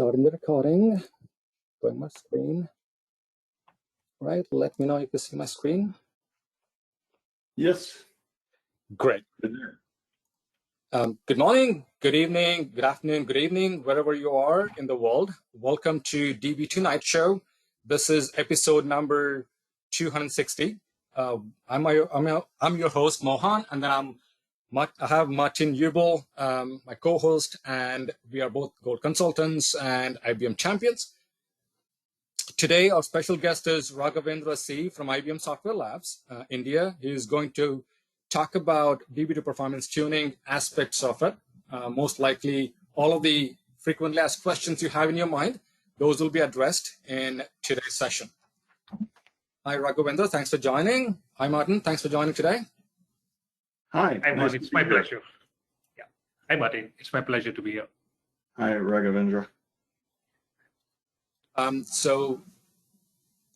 Starting the recording, going my screen. Right, let me know if you see my screen. Yes. Great. Good morning, good evening, good afternoon, good evening, wherever you are in the world. Welcome to DB2Night show. This is episode number 260. I'm your host, Mohan, and then I have Martin Ubel, my co-host, and we are both gold consultants and IBM champions. Today, our special guest is Raghavendra C. from IBM Software Labs, India. He is going to talk about DB2 performance tuning aspects of it. Most likely, all of the frequently asked questions you have in your mind, those will be addressed in today's session. Hi, Raghavendra. Thanks for joining. Hi, Martin. Thanks for joining today. Hi. Hi, Martin. It's my pleasure. Yeah. Hi, Martin. It's my pleasure to be here. Hi, Raghavendra. So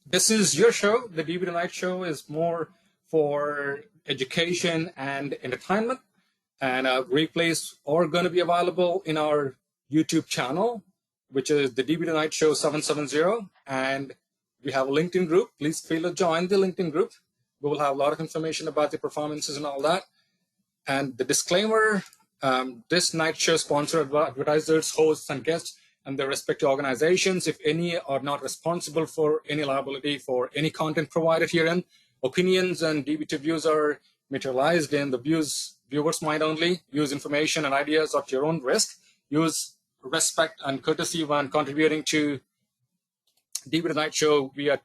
this is your show. The DB2Night show is more for education and entertainment, and replays are going to be available in our YouTube channel, which is the DB2Night show 770, and we have a LinkedIn group. Please feel to join the LinkedIn group. We will have a lot of information about the performances and all that. And the disclaimer, this night show sponsored advertisers, hosts, and guests and their respective organizations, if any, are not responsible for any liability for any content provided herein. Opinions and DB2 views are materialized in the viewers' mind only. Use information and ideas at your own risk. Use respect and courtesy when contributing to DB2Night show via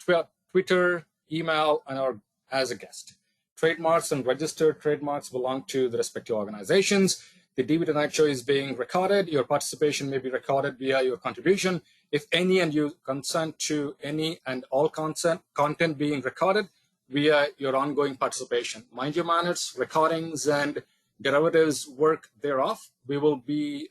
Twitter, email, or as a guest. Trademarks and registered trademarks belong to the respective organizations. The DB2Night show is being recorded. Your participation may be recorded via your contribution. If any and you consent to any and all content being recorded via your ongoing participation. Mind your manners, recordings and derivatives work thereof. Will be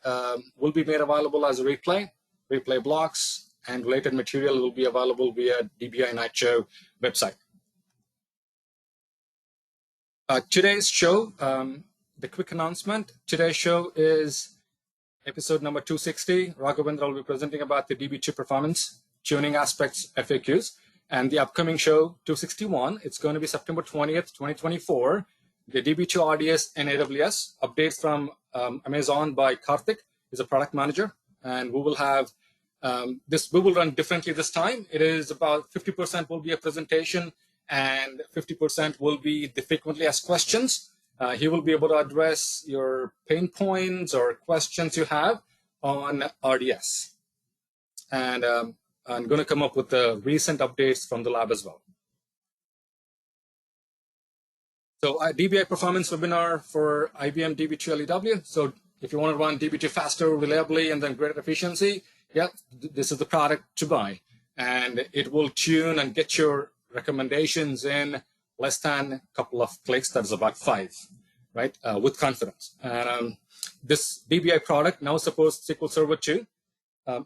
made available as a replay blocks, and related material will be available via DB2Night show website. Today's show, the quick announcement. Today's show is episode number 260. Raghavendra will be presenting about the DB2 performance tuning aspects FAQs. And the upcoming show, 261, it's going to be September 20th, 2024. The DB2 RDS and AWS updates from Amazon by Karthik, is a product manager. And we will have we will run differently this time. It is about 50% will be a presentation and 50% will be the frequently asked questions. He will be able to address your pain points or questions you have on RDS. And I'm going to come up with the recent updates from the lab as well. So DBI performance webinar for IBM DB2 LEW. So if you want to run DB2 faster, reliably, and then greater efficiency, yeah, this is the product to buy. And it will tune and get your recommendations in less than a couple of clicks. That's about 5, right? With confidence. And this DBI product now supports SQL Server 2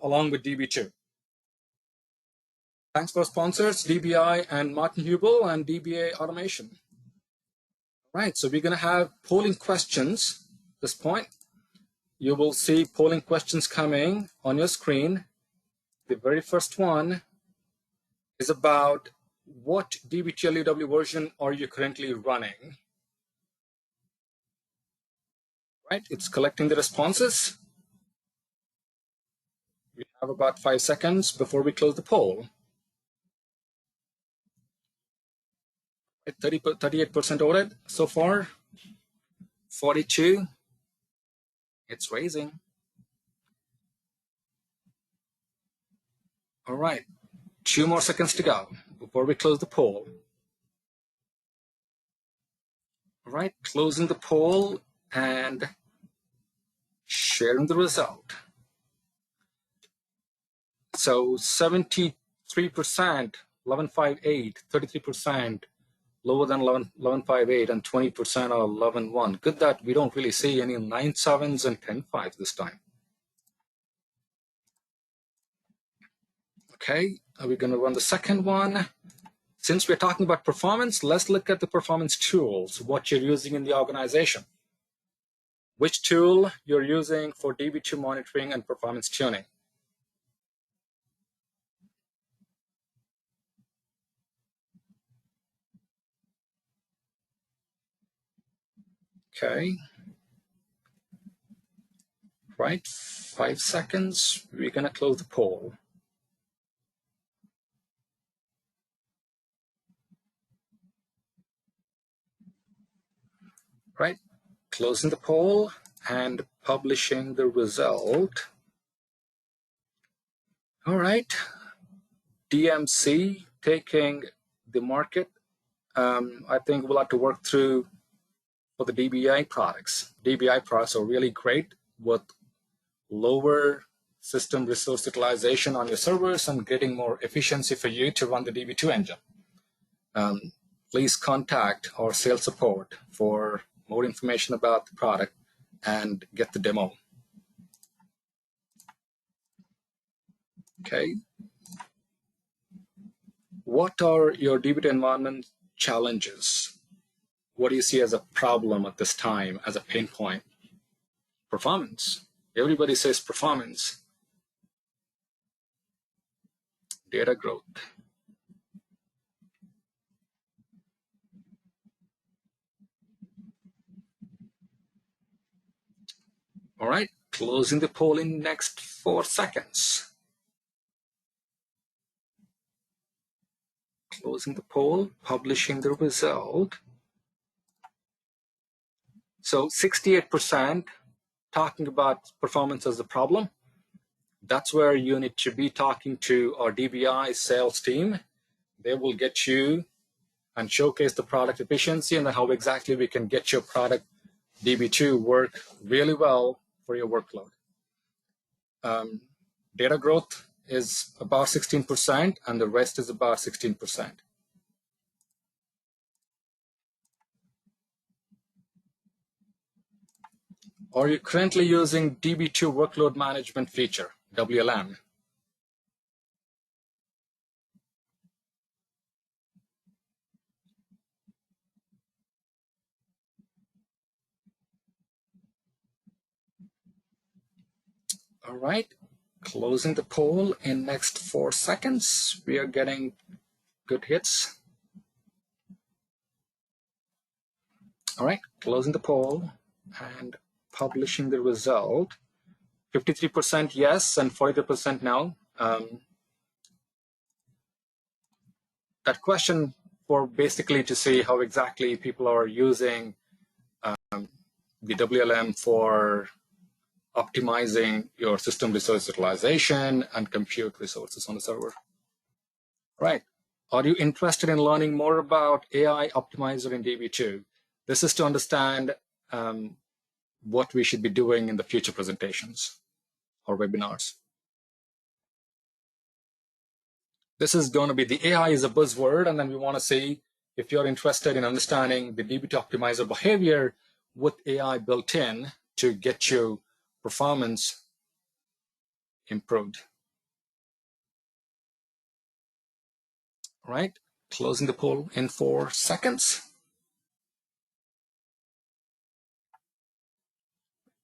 along with DB2. Thanks for sponsors, DBI and Martin Ubel and DBA Automation. Right, so we're going to have polling questions at this point. You will see polling questions coming on your screen. The very first one is about what DB2 LEW version are you currently running? Right, it's collecting the responses. We have about 5 seconds before we close the poll. 38% voted so far. 42. It's raising. All right, 2 more seconds to go before we close the poll. All right, closing the poll and sharing the result. So 73%, 1158, 33%, lower than 1158, and 20% are 11.1. Good that we don't really see any 9.7s and 10.5s this time. Okay, are we going to run the second one? Since we're talking about performance, let's look at the performance tools, what you're using in the organization. Which tool you're using for DB2 monitoring and performance tuning. Okay. Right, 5 seconds. We're going to close the poll. Right, closing the poll and publishing the result. All right, DMC taking the market. I think we'll have to work through for the DBI products. DBI products are really great with lower system resource utilization on your servers and getting more efficiency for you to run the DB2 engine. Please contact our sales support for more information about the product and get the demo. Okay. What are your DB2 environment challenges? What do you see as a problem at this time, as a pain point? Performance. Everybody says performance. Data growth. All right, closing the poll in next 4 seconds. Closing the poll, publishing the result. So 68% talking about performance as a problem. That's where you need to be talking to our DBI sales team. They will get you and showcase the product efficiency and how exactly we can get your product DB2 work really well for your workload. Data growth is about 16% and the rest is about 16%. Are you currently using DB2 workload management feature, WLM? All right, closing the poll in next 4 seconds. We are getting good hits. All right, closing the poll and publishing the result. 53% yes and 43% no. That question for basically to see how exactly people are using the WLM for optimizing your system resource utilization and compute resources on the server. Right. Are you interested in learning more about AI Optimizer in DB2? This is to understand what we should be doing in the future presentations or webinars. This is going to be the AI is a buzzword, and then we want to see if you're interested in understanding the DB2 Optimizer behavior with AI built in to get you performance improved. All right, closing the poll in 4 seconds.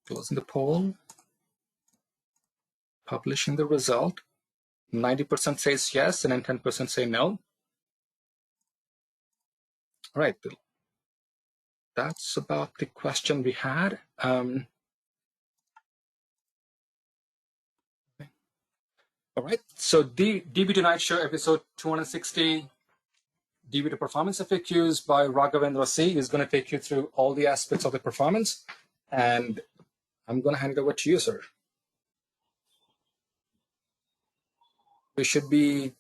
Closing the poll, publishing the result. 90% says yes, and then 10% say no. All right, that's about the question we had. All right, so DB2Night Show episode 260, DB2 Performance FAQs by Raghavendra C is going to take you through all the aspects of the performance, and I'm going to hand it over to you, sir. We should be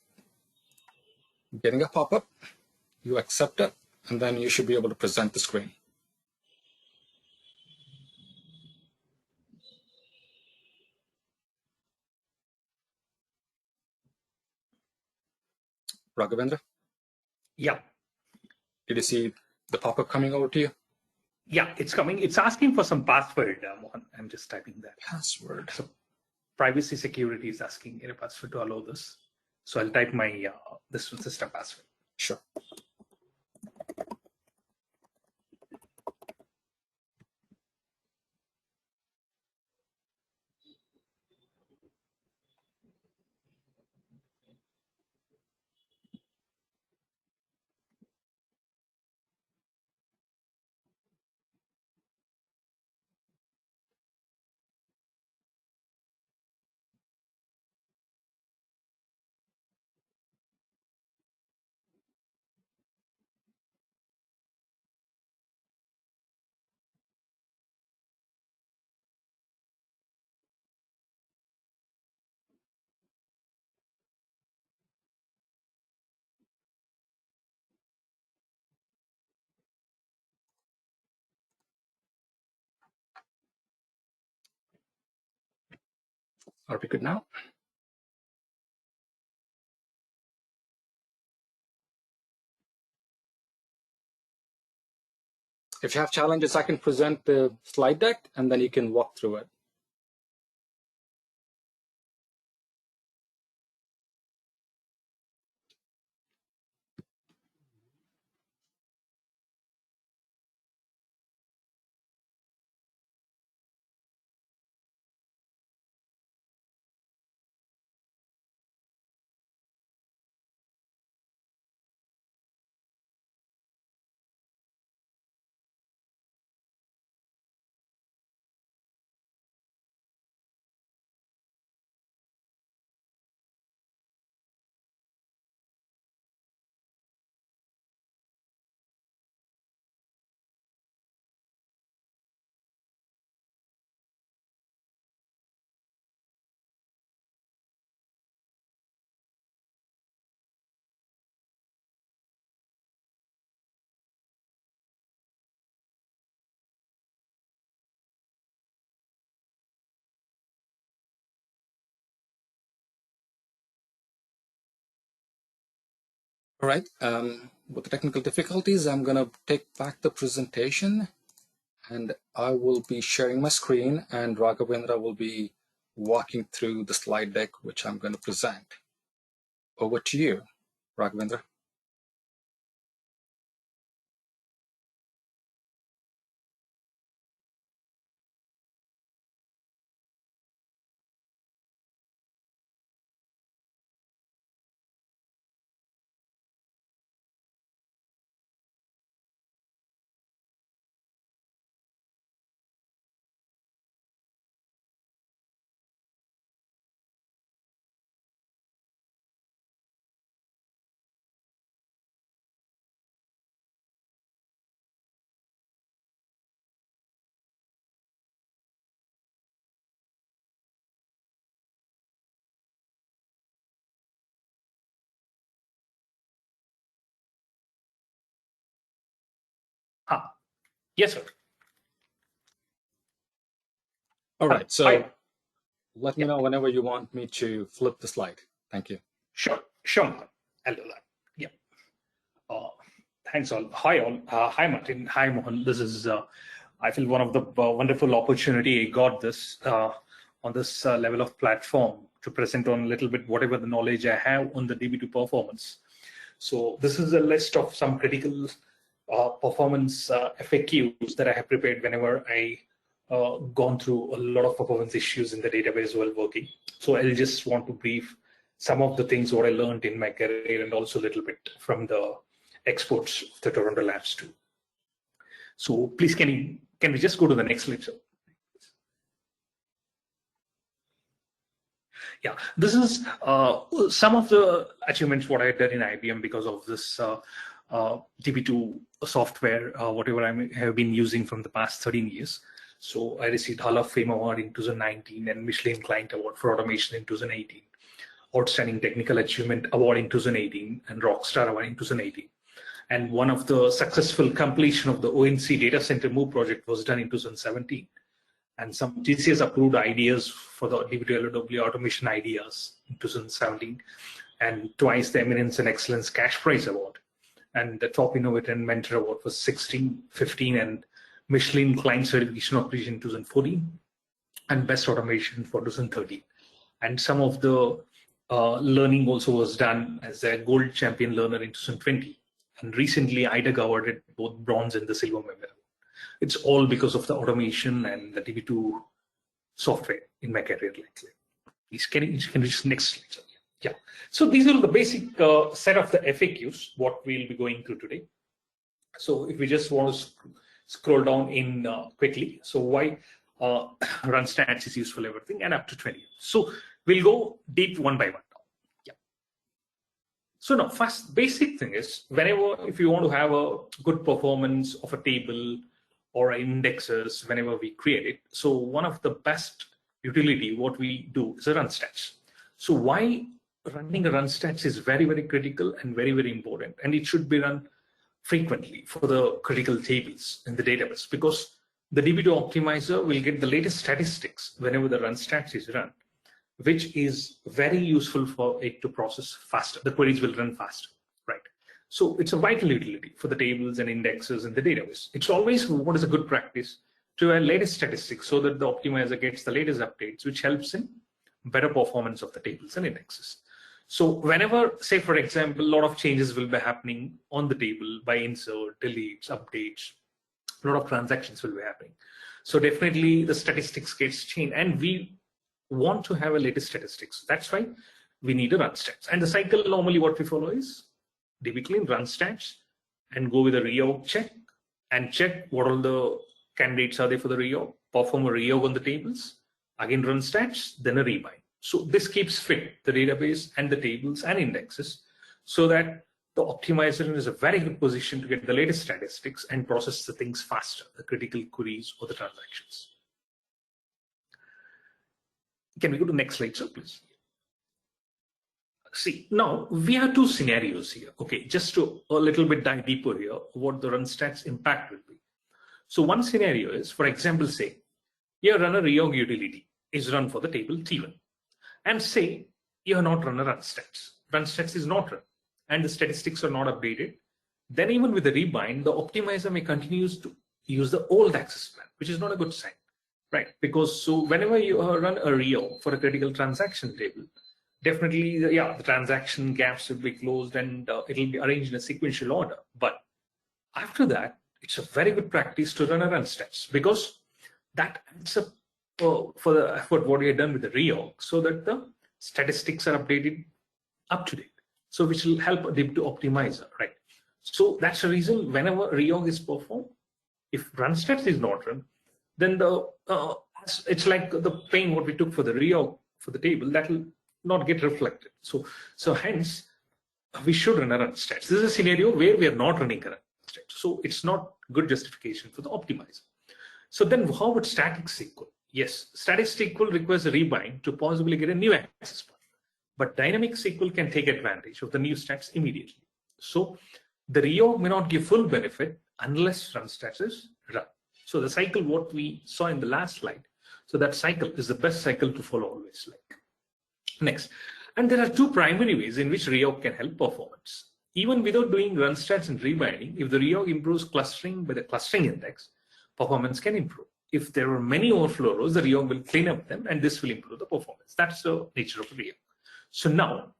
getting a pop-up. You accept it, and then you should be able to present the screen. Raghavendra? Yeah. Did you see the pop-up coming over to you? Yeah, it's coming. It's asking for some password, Mohan. I'm just typing that. Password. So privacy security is asking a password to allow this. So I'll type my this system password. Sure. Are we good now? If you have challenges, I can present the slide deck and then you can walk through it. All right, with the technical difficulties, I'm gonna take back the presentation and I will be sharing my screen and Raghavendra will be walking through the slide deck, which I'm gonna present. Over to you, Raghavendra. Yes, sir. All right, so Hi. let me know whenever you want me to flip the slide. Thank you. Sure. I'll do that. Yeah. Thanks all. Hi all. Hi Martin. Hi Mohan. This is I feel one of the wonderful opportunity I got this on this level of platform to present on a little bit whatever the knowledge I have on the DB2 performance. So this is a list of some critical performance FAQs that I have prepared whenever I gone through a lot of performance issues in the database while working. So I'll just want to brief some of the things what I learned in my career and also a little bit from the exports of the Toronto labs too. So please, can we just go to the next slide, sir? Yeah, this is some of the achievements what I did in IBM because of this DB2 software, whatever I have been using from the past 13 years. So I received Hall of Fame Award in 2019 and Michelin Client Award for Automation in 2018. Outstanding Technical Achievement Award in 2018 and Rockstar Award in 2018. And one of the successful completion of the ONC data center move project was done in 2017. And some TCS approved ideas for the DB2 LOW automation ideas in 2017. And twice the Eminence and Excellence Cash Prize Award. And the Top Innovator and Mentor Award was 16, 15, and Michelin Client Certification Operation in 2014. And Best Automation for 2013. And some of the learning also was done as a gold champion learner in 2020. And recently, IDEC awarded both bronze and the silver medal. It's all because of the automation and the DB2 software in my career lately. Please, can you just next slide? Yeah. So these are the basic set of the FAQs, what we'll be going through today. So if we just want to scroll down in quickly. So why run stats is useful, everything, and up to 20. So we'll go deep one by one. Yeah. So now, first basic thing is if you want to have a good performance of a table or indexes whenever we create it. So one of the best utility what we do is a run stats. So why running a run stats is very, very critical and very, very important, and it should be run frequently for the critical tables in the database, because the DB2 optimizer will get the latest statistics whenever the run stats is run. which is very useful for it to process faster. The queries will run faster, right? So it's a vital utility for the tables and indexes in the database. It's always what is a good practice to a latest statistics so that the optimizer gets the latest updates, which helps in better performance of the tables and indexes. So whenever, say for example, a lot of changes will be happening on the table by insert, deletes, updates, a lot of transactions will be happening. So definitely the statistics gets changed, and we want to have a latest statistics. That's why we need a run stats. And the cycle normally what we follow is db clean, run stats, and go with a reorg check and check what all the candidates are there for the reorg, perform a reorg on the tables, again run stats, then a rebind. So this keeps fit the database and the tables and indexes so that the optimizer is a very good position to get the latest statistics and process the things faster, the critical queries or the transactions. Can we go to the next slide, sir, please? See, now we have two scenarios here. Okay, just to a little bit dive deeper here, what the run stats impact will be. So one scenario is, for example, say, you run a reorg utility is run for the table T1. And say you have not run a run stats. Run stats is not run, and the statistics are not updated. Then even with the rebind, the optimizer may continue to use the old access plan, which is not a good sign, right? Because so whenever you run a reorg for a critical transaction table, definitely, the transaction gaps will be closed and it'll be arranged in a sequential order. But after that, it's a very good practice to run a run stats because that adds up for the effort what we have done with the reorg so that the statistics are updated up to date. So which will help DB2 optimizer, right? So that's the reason whenever reorg is performed, if run stats is not run, then the it's like the pain what we took for the reorg for the table that will not get reflected. So hence we should run a run stats. This is a scenario where we are not running a run stats. So it's not good justification for the optimizer. So then how about static SQL? Yes, static SQL requires a rebind to possibly get a new access point, but dynamic SQL can take advantage of the new stats immediately. So the reorg may not give full benefit unless run stats is run. So the cycle what we saw in the last slide, so that cycle is the best cycle to follow always. Like next, and there are two primary ways in which reorg can help performance. Even without doing run stats and rebinding, if the reorg improves clustering by the clustering index, performance can improve. If there are many overflow rows, the reorg will clean up them and this will improve the performance. That's the nature of reorg. So now,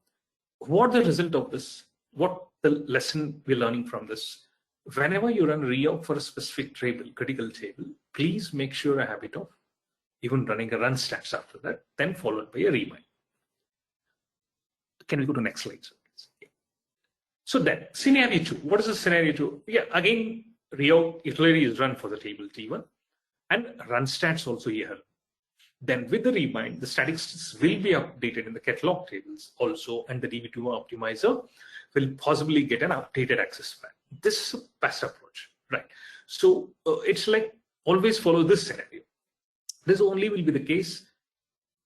what the result of this, what the lesson we're learning from this, whenever you run reorg for a specific table, critical table, please make sure a habit of even running a run stats after that, then followed by a rebind. Can we go to next slide, sir? Yeah. So then, scenario 2, what is the scenario 2? Yeah, again, reorg utility is run for the table T1 and run stats also here. Then with the rebind, the statistics will be updated in the catalog tables also, and the DB2 optimizer will possibly get an updated access plan. This is a best approach, right? So it's like always follow this scenario. This only will be the case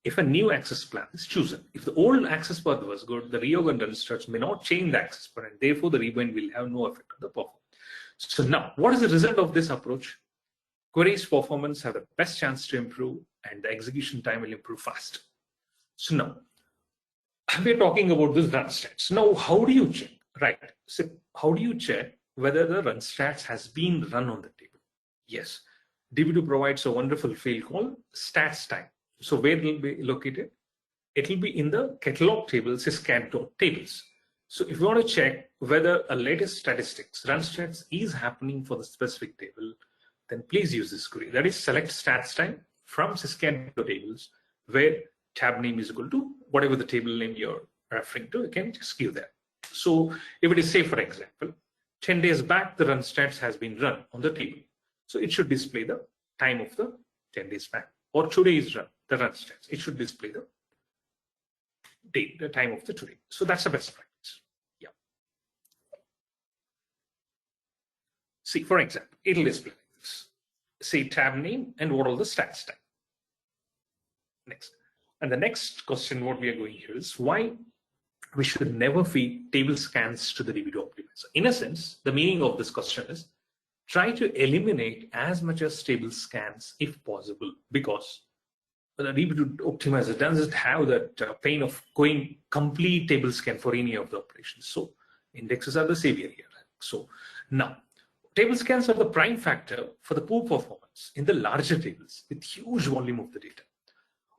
if a new access plan is chosen. If the old access path was good, the reorg and run stats may not change the access plan, and therefore the rebind will have no effect on the performance. So now, what is the result of this approach? Queries performance have the best chance to improve, and the execution time will improve fast. So now, we're talking about this run stats. Now, how do you check? Right. So how do you check whether the run stats has been run on the table? Yes. DB2 provides a wonderful field called stats time. So where it will be located? It will be in the catalog table, syscat.tables. So if you want to check whether a latest statistics run stats is happening for the specific table, then please use this query. That is, select stats time from syscat.tables, where tab name is equal to whatever the table name you're referring to. You can just give that. So if it is, say, for example, 10 days back, the run stats has been run on the table. So it should display the time of the 10 days back. Or today is run, the run stats. It should display the date, the time of the today. So that's the best practice. Yeah. See, for example, it'll display this. Say tab name and what all the stats time. Next. And the next question, what we are going here is why we should never feed table scans to the DB2 optimizer. In a sense, the meaning of this question is try to eliminate as much as table scans if possible, because the DB2 optimizer doesn't have that pain of going complete table scan for any of the operations. So indexes are the savior here. So now, table scans are the prime factor for the poor performance in the larger tables with huge volume of the data.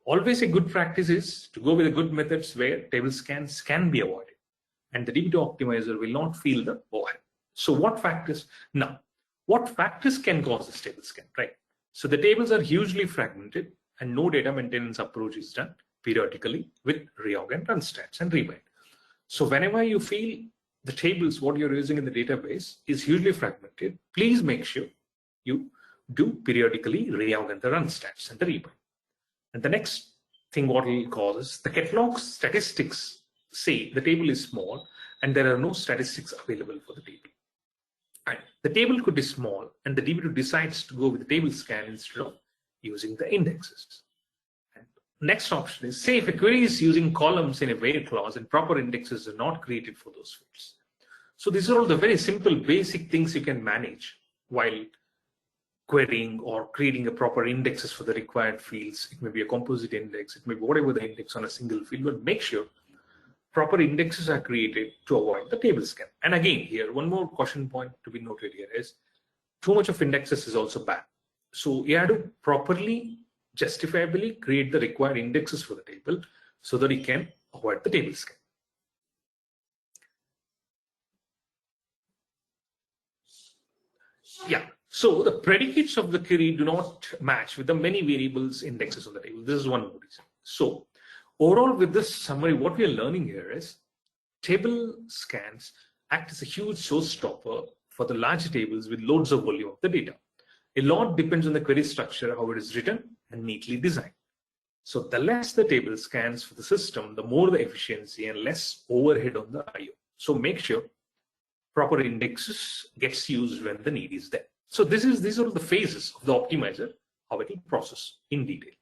Always a good practice is to go with the good methods where table scans can be avoided, and the DB2 optimizer will not feel the overhead. So what factors? Now, what factors can cause this table scan, right? So the tables are hugely fragmented and no data maintenance approach is done periodically with reorg and run stats and rebind. So whenever you feel the tables, what you're using in the database is hugely fragmented, please make sure you do periodically reorg and the run stats and the rebind. And the next thing what will cause is the catalog statistics say the table is small and there are no statistics available for the table. And the table could be small and the DB2 decides to go with the table scan instead of using the indexes. And next option is, say if a query is using columns in a where clause and proper indexes are not created for those fields. So these are all the very simple basic things you can manage while querying or creating a proper indexes for the required fields. It may be a composite index, it may be whatever the index on a single field, but make sure proper indexes are created to avoid the table scan. And again, here, one more caution point to be noted here is too much of indexes is also bad. So you have to properly, justifiably create the required indexes for the table so that you can avoid the table scan. Yeah, so the predicates of the query do not match with the many variables indexes on the table. This is one more reason. So overall, with this summary, what we are learning here is table scans act as a huge showstopper for the large tables with loads of volume of the data. A lot depends on the query structure, how it is written and neatly designed. So the less the table scans for the system, the more the efficiency and less overhead on the I/O. So make sure proper indexes gets used when the need is there. So these are the phases of the optimizer, how it will process in detail.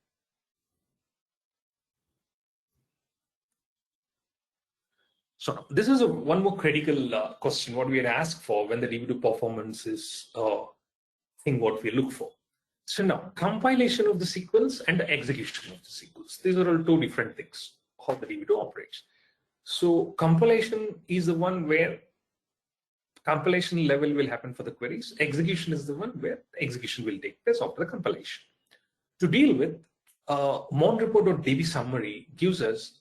So this is one more critical question, what we had asked for when the DB2 performance is thing what we look for. So now, compilation of the sequence and the execution of the sequence. These are all two different things, how the DB2 operates. So compilation is the one where compilation level will happen for the queries. Execution is the one where the execution will take place after the compilation. To deal with, monreport.db summary gives us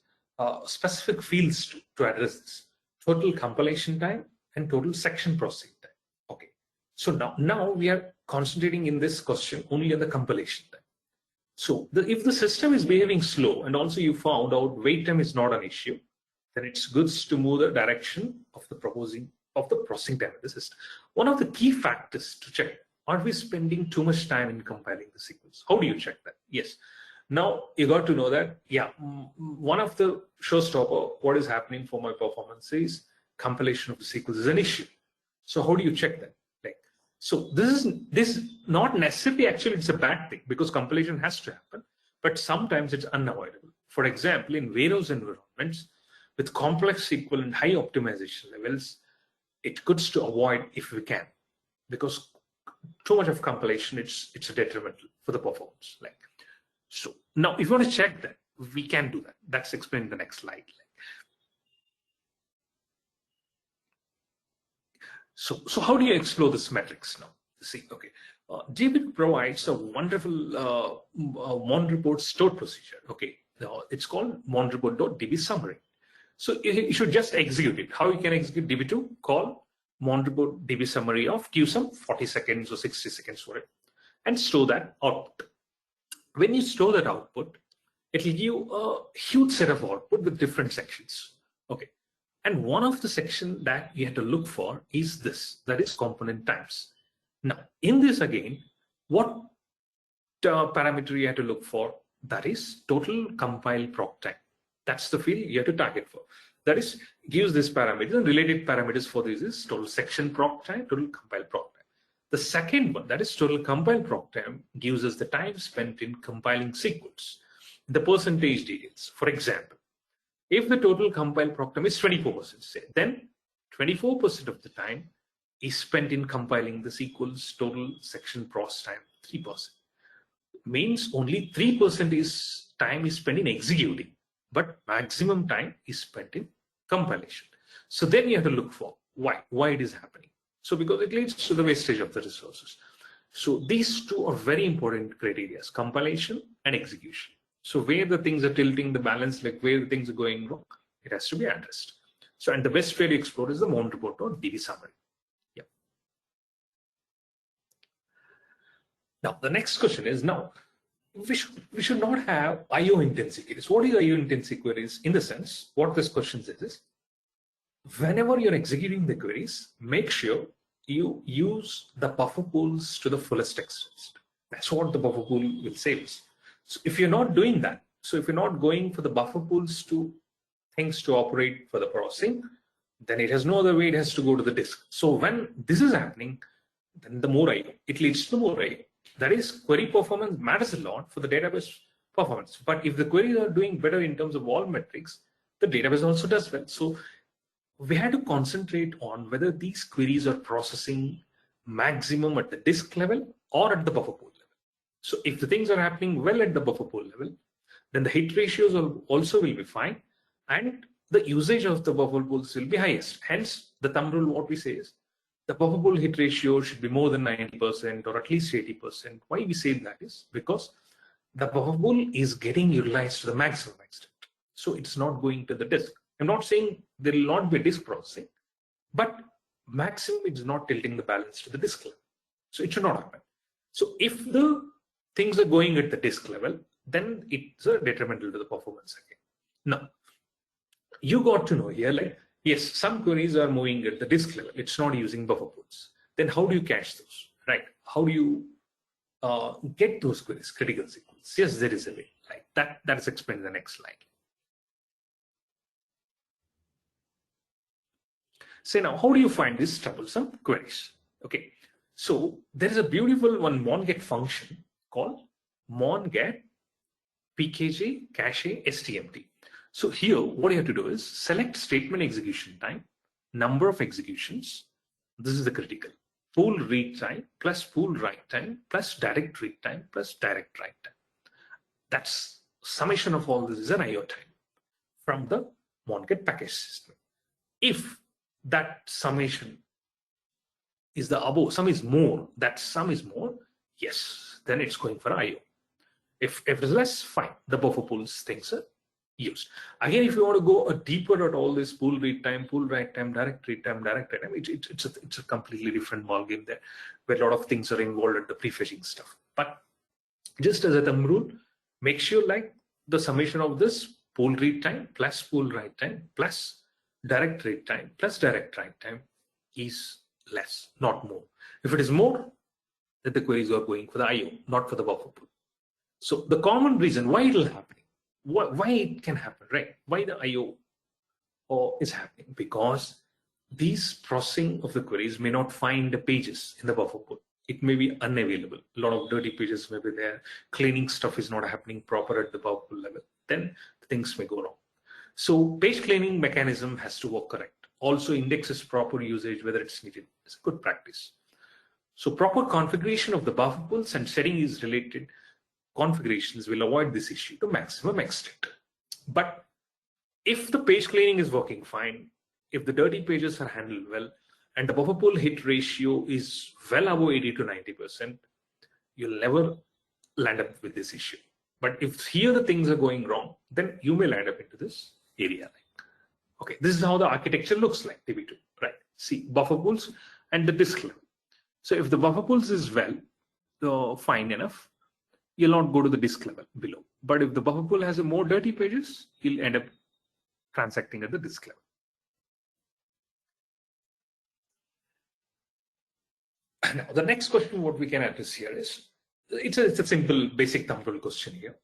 specific fields to address this: total compilation time and total section processing time. Okay, so now we are concentrating in this question only on the compilation time. So if the system is behaving slow and also you found out wait time is not an issue, then it's good to move the direction of the processing time of the system. One of the key factors to check, are we spending too much time in compiling the sequence? How do you check that? Yes. Now you got to know that, yeah, one of the showstopper, what is happening for my performance is compilation of the sequence is an issue. So how do you check that? So this is not necessarily actually it's a bad thing because compilation has to happen, but sometimes it's unavoidable. For example, in warehouse environments with complex SQL and high optimization levels, it's good to avoid if we can, because too much of compilation it's detrimental for the performance. So now if you want to check that, we can do that. That's explained in the next slide. So how do you explore this metrics now? See, okay, DB provides a wonderful monreport stored procedure. Okay, it's called monreport.db summary. So you should just execute it. How you can execute DB2? Call monreport.db summary of, give some 40 seconds or 60 seconds for it, and store that output. When you store that output, it will give you a huge set of output with different sections. Okay. And one of the sections that you have to look for is this, that is component times. Now, in this again, what parameter you have to look for? That is total compile proc time. That's the field you have to target for. That is, gives this parameter, and related parameters for this is total section proc time, total compile proc time. The second one, that is total compile proc time, gives us the time spent in compiling sequence, the percentage details. For example, if the total compile proc time is 24%, say, then 24% of the time is spent in compiling the sequence, total section process time 3%. Means only 3% is time is spent in executing, but maximum time is spent in compilation. So then you have to look for why it is happening. So because it leads to the wastage of the resources. So these two are very important criteria: compilation and execution. So where the things are tilting the balance, like where the things are going wrong, it has to be addressed. So, and the best way to explore is the mount report or DB summary. Yeah. Now the next question is, now we should not have IO intensive queries. What is IO intensive queries? In the sense, what this question says is, whenever you're executing the queries, make sure you use the buffer pools to the fullest extent. That's what the buffer pool will save us. So if you're not doing that, so if you're not going for the buffer pools to things to operate for the processing, then it has no other way, it has to go to the disk. So when this is happening, then the more IO, it leads to more IO. That is, query performance matters a lot for the database performance. But if the queries are doing better in terms of all metrics, the database also does well. So we had to concentrate on whether these queries are processing maximum at the disk level or at the buffer pool level. So if the things are happening well at the buffer pool level, then the hit ratios also will be fine, and the usage of the buffer pools will be highest. Hence, the thumb rule, what we say is, the buffer pool hit ratio should be more than 90% or at least 80%. Why we say that is because the buffer pool is getting utilized to the maximum extent. So it's not going to the disk. I'm not saying there will not be disk processing, but maximum is not tilting the balance to the disk level. So it should not happen. So if the things are going at the disk level, then it's detrimental to the performance again. Now, you got to know here, like, yes, some queries are moving at the disk level. It's not using buffer pools. Then how do you cache those, right? How do you get those queries, critical sequence? Yes, there is a way. Like that is explained in the next slide. So now, how do you find these troublesome queries? Okay, so there is a beautiful one monget function called monget pkg cache stmt. So here, what you have to do is select statement execution time, number of executions. This is the critical. Pool read time plus pool write time plus direct read time plus direct write time. That's summation of all this is an IO time from the monget package system. If that summation is the above, sum is more, that sum is more, yes, then it's going for IO. If it is less, fine, the buffer pools things are used. Again, if you want to go a deeper at all this pool read time, pool write time, direct read time, direct write time, it's a completely different ballgame there, where a lot of things are involved at the prefetching stuff. But just as a thumb rule, make sure like the summation of this pool read time plus pool write time plus direct read time plus direct write time is less, not more. If it is more, then the queries are going for the IO, not for the buffer pool. So the common reason why it will happen, why it can happen, right? Why the IO is happening? Because these processing of the queries may not find the pages in the buffer pool. It may be unavailable. A lot of dirty pages may be there. Cleaning stuff is not happening proper at the buffer pool level. Then things may go wrong. So page cleaning mechanism has to work correct. Also indexes proper usage, whether it's needed. It's a good practice. So proper configuration of the buffer pools and setting is related configurations will avoid this issue to maximum extent. But if the page cleaning is working fine, if the dirty pages are handled well, and the buffer pool hit ratio is well above 80 to 90%, you'll never land up with this issue. But if here the things are going wrong, then you may land up into this area. Okay, this is how the architecture looks like, DB2, right? See, buffer pools and the disk level. So if the buffer pools is well, fine enough, you'll not go to the disk level below. But if the buffer pool has a more dirty pages, you'll end up transacting at the disk level. Now, the next question what we can address here is, it's a simple basic thumb rule question here.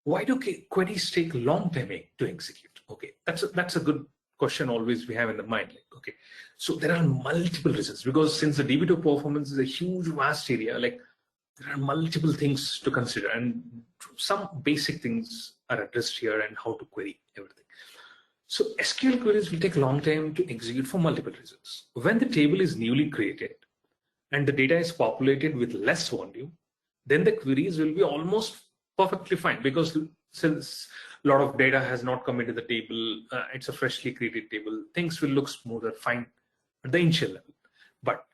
Why do queries take a long time to execute? Okay, that's a good question always we have in the mind. Like, okay, so there are multiple reasons, because since the DB2 performance is a huge vast area, like there are multiple things to consider, and some basic things are addressed here and how to query everything. So SQL queries will take a long time to execute for multiple reasons. When the table is newly created and the data is populated with less volume, then the queries will be almost perfectly fine, because since a lot of data has not come into the table, it's a freshly created table, things will look smoother, fine at the initial level. But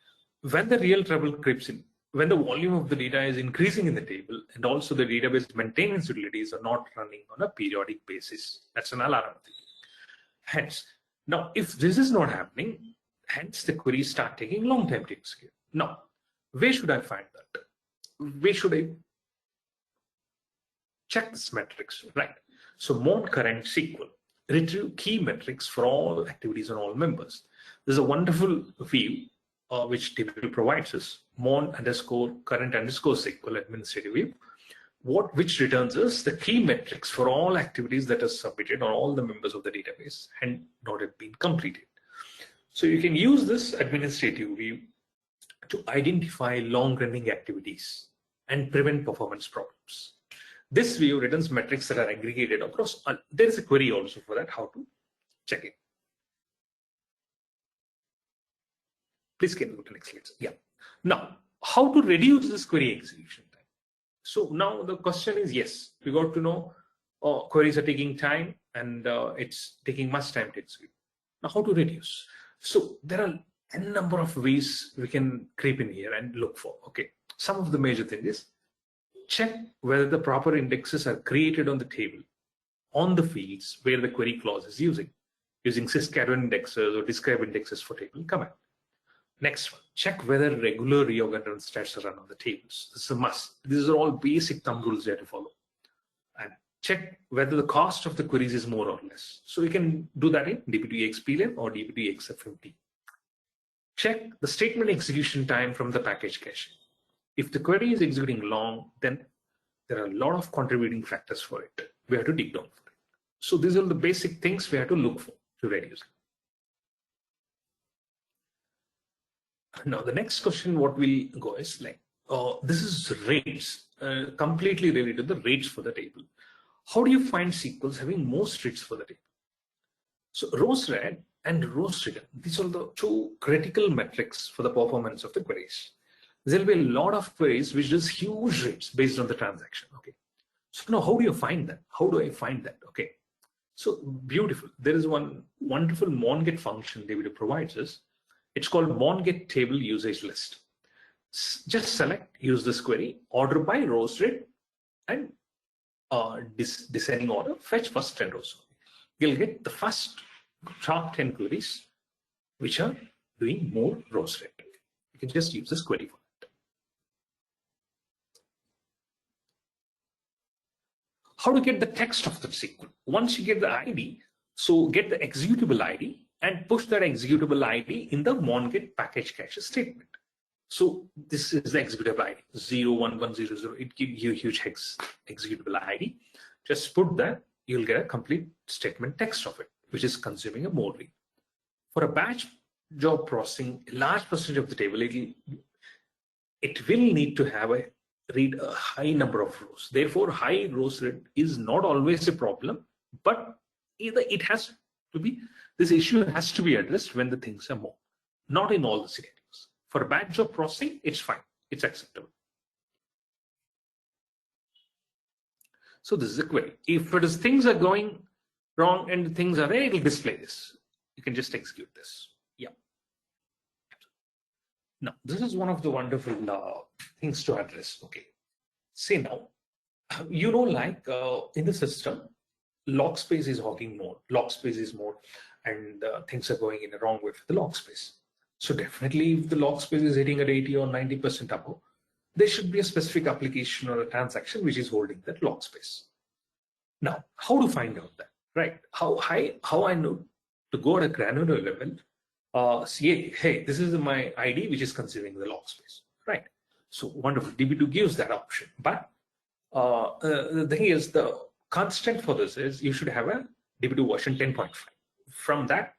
when the real trouble creeps in, when the volume of the data is increasing in the table, and also the database maintenance utilities are not running on a periodic basis, that's an alarm. Hence, now if this is not happening, hence the queries start taking long time to execute. Now, where should I find that? Where should I check this metrics, right? So mon current SQL, retrieve key metrics for all activities and all members. There's a wonderful view which DB2 provides us, mon underscore current underscore SQL administrative view, which returns us the key metrics for all activities that are submitted on all the members of the database and not have been completed. So you can use this administrative view to identify long-running activities and prevent performance problems. This view returns metrics that are aggregated across. There is a query also for that, how to check it. Please can go to next slide. Yeah. Now, how to reduce this query execution time? So now the question is, yes, we got to know queries are taking time and it's taking much time to execute. Now, how to reduce? So there are a number of ways we can creep in here and look for. Okay, some of the major things is check whether the proper indexes are created on the table on the fields where the query clause is using sysctl indexes or describe indexes for table command. Next one, check whether regular reorg and run stats are run on the tables. This is a must. These are all basic thumb rules you have to follow. And check whether the cost of the queries is more or less. So we can do that in DB2XPLM or DB2XFMT. Check the statement execution time from the package cache. If the query is executing long, then there are a lot of contributing factors for it. We have to dig down for it. So these are the basic things we have to look for to reduce. Now the next question, what we'll go is like, this is rates, completely related to the rates for the table. How do you find SQLs having most rates for the table? So rows read and rows written, these are the two critical metrics for the performance of the queries. There'll be a lot of queries which does huge rates based on the transaction. Okay. So now how do you find that? How do I find that? Okay. So beautiful. There is one wonderful monget function DB2 provides us. It's called monget table usage list. Just select, use this query, order by rows read, and descending order, fetch first 10 rows. You'll get the first top 10 queries which are doing more rows read. You can just use this query for that. How to get the text of the SQL? Once you get the ID, so get the executable ID and push that executable ID in the monget package cache statement. So this is the executable ID 01100. It gives you a huge executable ID. Just put that, you'll get a complete statement text of it, which is consuming a more read. For a batch job processing, a large percentage of the table, it will need to have read a high number of rows. Therefore, high rows read is not always a problem, but either it has to be, this issue has to be addressed when the things are more, not in all the scenarios. For a batch job processing, it's fine, it's acceptable. So this is a query. If it is things are going wrong and things are there, it will display this. You can just execute this. Yeah. Now, this is one of the wonderful things to address. Okay. Say now, you know, like in the system, log space is hogging more, log space is more, and things are going in the wrong way for the log space. So definitely if the log space is hitting at 80 or 90% above, there should be a specific application or a transaction which is holding that log space. Now, how to find out that, right? How I know to go at a granular level, see, hey, this is my ID which is consuming the log space, right? So wonderful, DB2 gives that option. But the thing is, the constant for this is you should have a DB2 version 10.5. From that,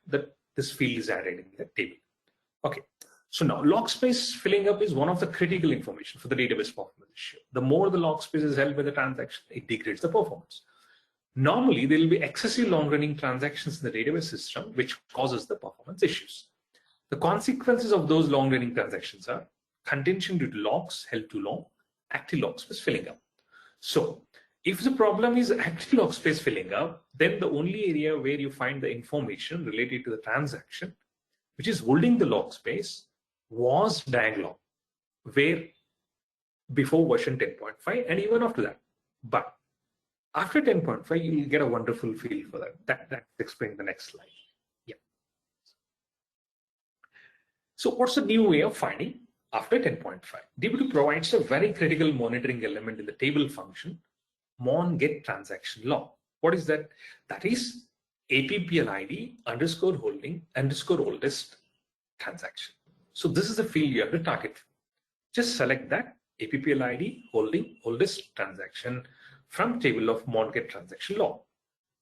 this field is added in the table. Okay, so now log space filling up is one of the critical information for the database performance issue. The more the log space is held by the transaction, it degrades the performance. Normally, there will be excessive long-running transactions in the database system, which causes the performance issues. The consequences of those long-running transactions are contention due to logs held too long, active log space filling up. So If the problem is active log space filling up, then the only area where you find the information related to the transaction, which is holding the log space, was diaglog, where before version 10.5 and even after that. But after 10.5, you will get a wonderful feel for that. That's explained in the next slide. Yeah. So what's the new way of finding after 10.5? DB2 provides a very critical monitoring element in the table function, mon get transaction log. What is that? That is APPL ID underscore holding underscore oldest transaction. So this is the field you have to target. Just select that APPL ID holding oldest transaction from table of mon get transaction log.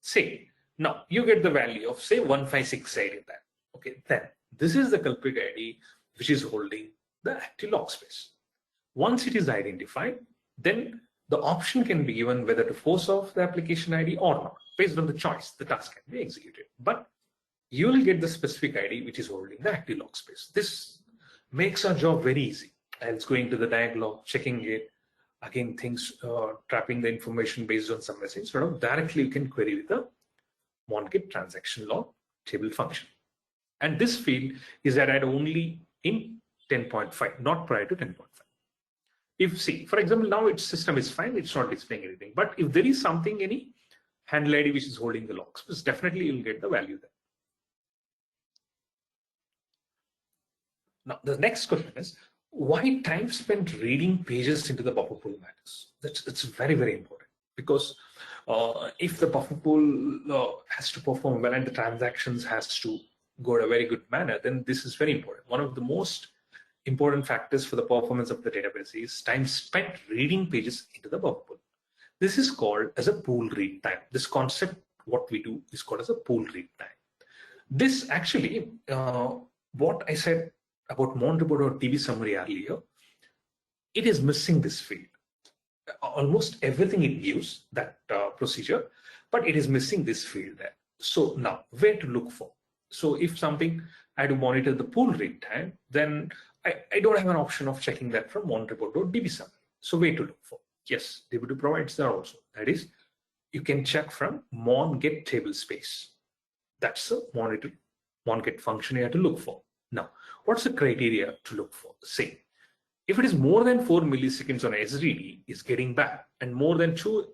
Say, now you get the value of say 1568 in that. Okay, then this is the culprit ID which is holding the active log space. Once it is identified, then the option can be given whether to force off the application ID or not. Based on the choice, the task can be executed. But you will get the specific ID which is holding the active log space. This makes our job very easy. Else going to the diaglog, checking it, again things trapping the information based on some message. Sort of directly you can query with the mon get transaction log table function. And this field is added only in 10.5, not prior to 10.5. If see, for example, now its system is fine, it's not displaying anything. But if there is something, any handle ID which is holding the logs, definitely you'll get the value there. Now, the next question is, why time spent reading pages into the buffer pool matters? It's very, very important, because if the buffer pool has to perform well and the transactions has to go in a very good manner, then this is very important. One of the most important factors for the performance of the database is time spent reading pages into the buffer pool. This is called as a pool read time. This concept, what we do, is called as a pool read time. This actually, what I said about mon report or DB summary earlier, it is missing this field. Almost everything it gives, that procedure, but it is missing this field there. So now, where to look for? So if something I had to monitor the pool read time, then I don't have an option of checking that from mon report or DB summary. So where to look for? Yes, DB2 provides that also. That is, you can check from mon get table space. That's the mon get function you have to look for. Now, what's the criteria to look for? Say, if it is more than 4 milliseconds on SDD is getting bad, and more than 2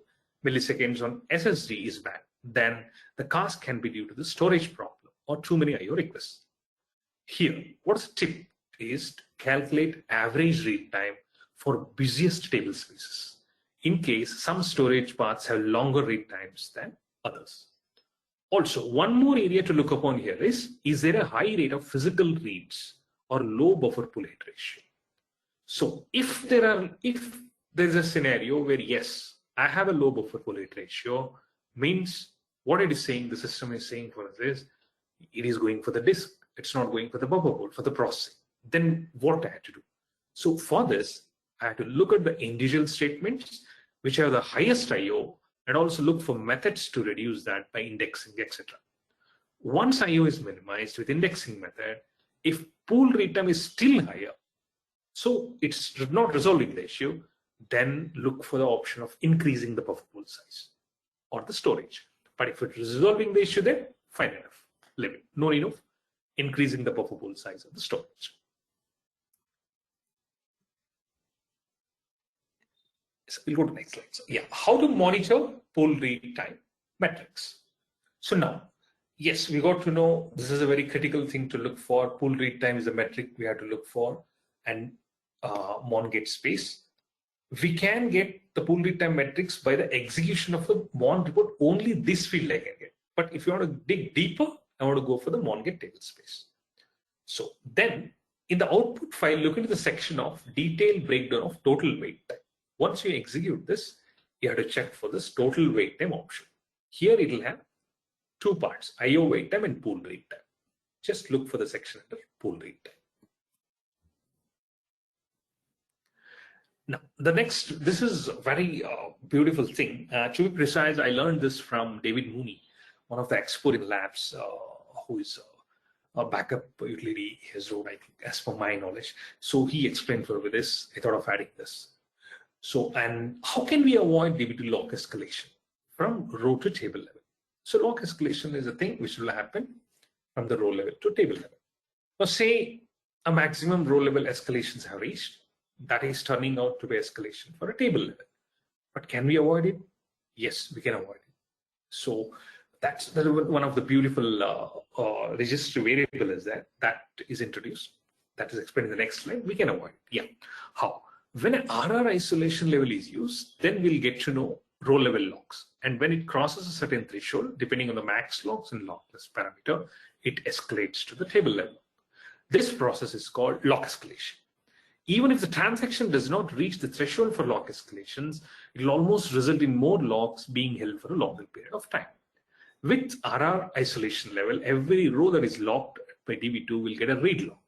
milliseconds on SSD is bad, then the cast can be due to the storage problem or too many IO requests. Here, what's the tip is to calculate average read time for busiest table spaces, in case some storage paths have longer read times than others. Also, one more area to look upon here is there a high rate of physical reads or low buffer pull head ratio? So if there's a scenario where yes, I have a low buffer pull head ratio, means what it is saying, the system is saying for us is, it is going for the disk. It's not going for the buffer pool, for the processing. Then what I had to do? So for this, I had to look at the individual statements, which have the highest IO, and also look for methods to reduce that by indexing, etc. Once IO is minimized with indexing method, if pool read time is still higher, so it's not resolving the issue, then look for the option of increasing the buffer pool size or the storage. But if it's resolving the issue, then fine enough, leave it. No need of increasing the buffer pool size of the storage. So we'll go to the next slide. So, yeah, how to monitor pool read time metrics. So now, yes, we got to know this is a very critical thing to look for. Pool read time is a metric we have to look for, and mon get space. We can get the pool read time metrics by the execution of the mon report. Only this field I can get. But if you want to dig deeper, I want to go for the mon get table space. So then in the output file, look into the section of detailed breakdown of total wait time. Once you execute this, you have to check for this total wait time option. Here it will have two parts, IO wait time and pool read time. Just look for the section under pool read time. Now, the next, this is a very beautiful thing. To be precise, I learned this from David Mooney, one of the experts in labs, who is a backup utility he has wrote, I think, as per my knowledge. So he explained for me this. I thought of adding this. So, and how can we avoid DB2 lock escalation from row to table level? So lock escalation is a thing which will happen from the row level to table level. Now say a maximum row level escalations have reached, that is turning out to be escalation for a table level. But can we avoid it? Yes, we can avoid it. So that's one of the beautiful registry variable is that is introduced. That is explained in the next slide. We can avoid it. Yeah. How? When an RR isolation level is used, then we'll get to know row level locks. And when it crosses a certain threshold, depending on the max locks and lockless parameter, it escalates to the table level. This process is called lock escalation. Even if the transaction does not reach the threshold for lock escalations, it will almost result in more locks being held for a longer period of time. With RR isolation level, every row that is locked by DB2 will get a read lock.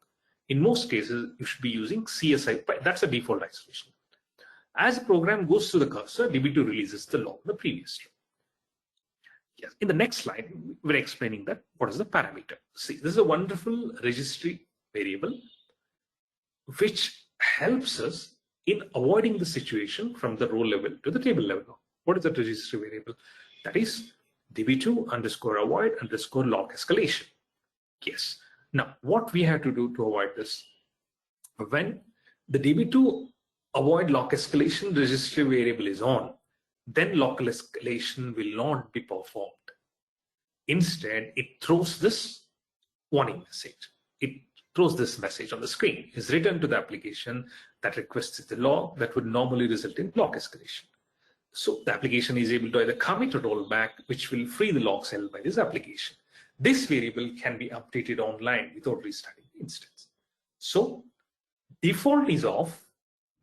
In most cases, you should be using CSI, that's a default isolation. As the program goes through the cursor, DB2 releases the lock the previous row. Yes. In the next slide, we're explaining that what is the parameter. See, this is a wonderful registry variable which helps us in avoiding the situation from the row level to the table level. What is that registry variable? That is DB2 underscore avoid underscore lock escalation. Yes. Now, what we have to do to avoid this? When the DB2 avoid lock escalation registry variable is on, then local escalation will not be performed. Instead, it throws this warning message. It throws this message on the screen. Is written to the application that requests the log that would normally result in lock escalation. So the application is able to either commit or roll back, which will free the logs held by this application. This variable can be updated online without restarting the instance. So default is off,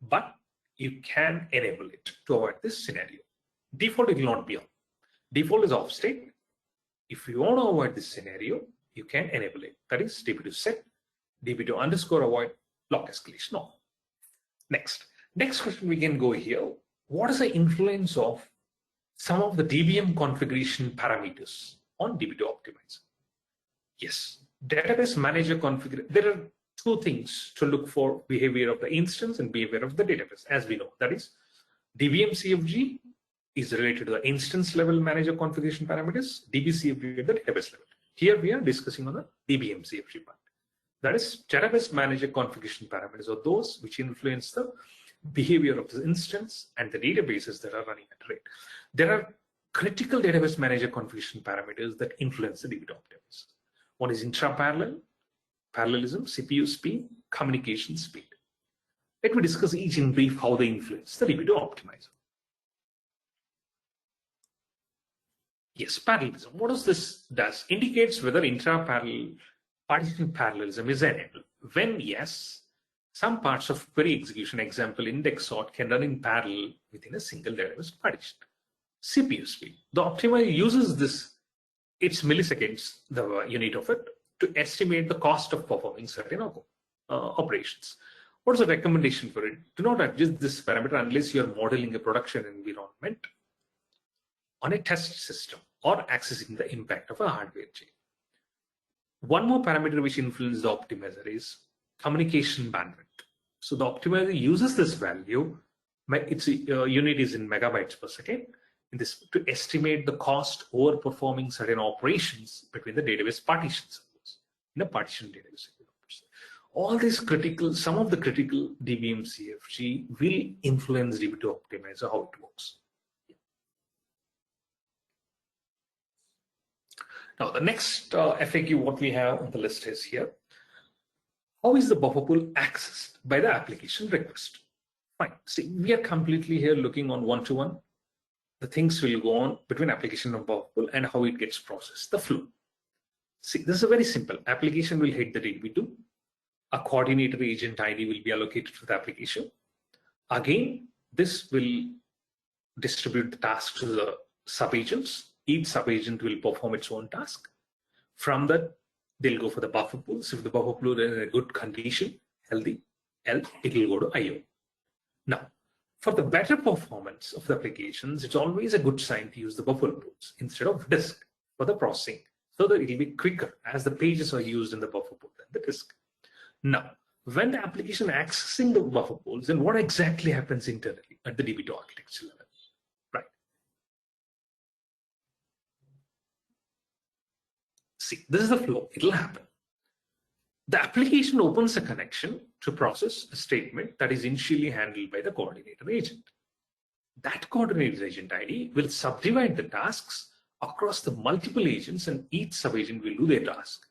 but you can enable it to avoid this scenario. Default it will not be on. Default is off state. If you want to avoid this scenario, you can enable it. That is DB2 set, DB2 underscore avoid lock escalation on. Next question we can go here. What is the influence of some of the DBM configuration parameters on DB2 optimizer? Yes, database manager configuration. There are two things to look for: behavior of the instance and behavior of the database. As we know, that is DBM CFG is related to the instance level manager configuration parameters, DB CFG at the database level. Here we are discussing on the DBM CFG part. That is database manager configuration parameters are those which influence the behavior of the instance and the databases that are running at rate. There are critical database manager configuration parameters that influence the DB2 optimizer. One is intra-parallel, parallelism, CPU speed, communication speed. Let me discuss each in brief how they influence the DB2 optimizer. Yes, parallelism. What does this does? Indicates whether intra-parallel partition parallelism is enabled. When yes, some parts of query execution, example index sort, can run in parallel within a single database partition. CPU speed. The optimizer uses this, it's milliseconds, the unit of it, to estimate the cost of performing certain operations. What is the recommendation for it? Do not adjust this parameter unless you are modeling a production environment on a test system or accessing the impact of a hardware change. One more parameter which influences the optimizer is communication bandwidth. So the optimizer uses this value, its unit is in megabytes per second, in this to estimate the cost over performing certain operations between the database partitions in a partition database. All these critical, some of the critical DBM CFG will influence DB2 optimizer, how it works. Now, the next FAQ what we have on the list is here. How is the buffer pool accessed by the application request? Fine. See, we are completely here looking on one-to-one. The things will go on between application and buffer pool and how it gets processed, the flow. See, this is very simple. Application will hit the DB2. A coordinator agent ID will be allocated to the application. Again, this will distribute the tasks to the sub-agents. Each sub-agent will perform its own task. From that, they'll go for the buffer pool. So if the buffer pool is in a good condition, healthy, else it will go to IO. Now, for the better performance of the applications, it's always a good sign to use the buffer pools instead of disk for the processing, so that it will be quicker as the pages are used in the buffer pool than the disk. Now, when the application accessing the buffer pools, then what exactly happens internally at the DB2 architecture level, right? See, this is the flow. It'll happen. The application opens a connection to process a statement that is initially handled by the coordinator agent. That coordinator agent ID will subdivide the tasks across the multiple agents, and each sub-agent will do their task.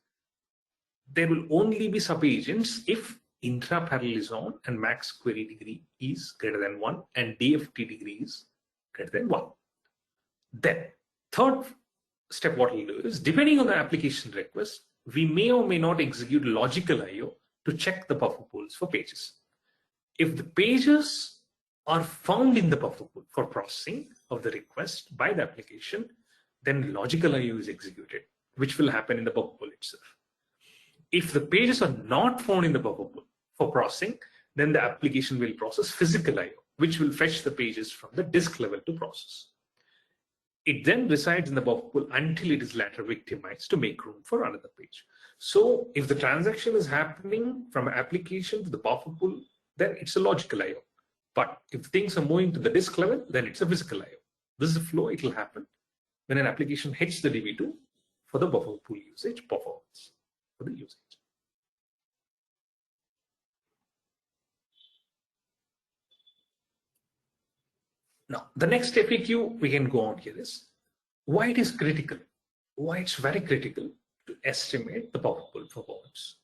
There will only be sub-agents if intra-parallel is on and max query degree is greater than 1 and DFT degree is greater than 1. Then, third step, what we'll do is, depending on the application request, we may or may not execute logical I/O to check the buffer pools for pages. If the pages are found in the buffer pool for processing of the request by the application, then logical I/O is executed, which will happen in the buffer pool itself. If the pages are not found in the buffer pool for processing, then the application will process physical I/O, which will fetch the pages from the disk level to process. It then resides in the buffer pool until it is later victimized to make room for another page. So if the transaction is happening from an application to the buffer pool, then it's a logical I/O. But if things are moving to the disk level, then it's a physical I/O. This is the flow. It will happen when an application hits the DB2 for the buffer pool usage performance for the usage. Now, the next FAQ we can go on here is why it is critical, why it's very critical to estimate the buffer pool performance.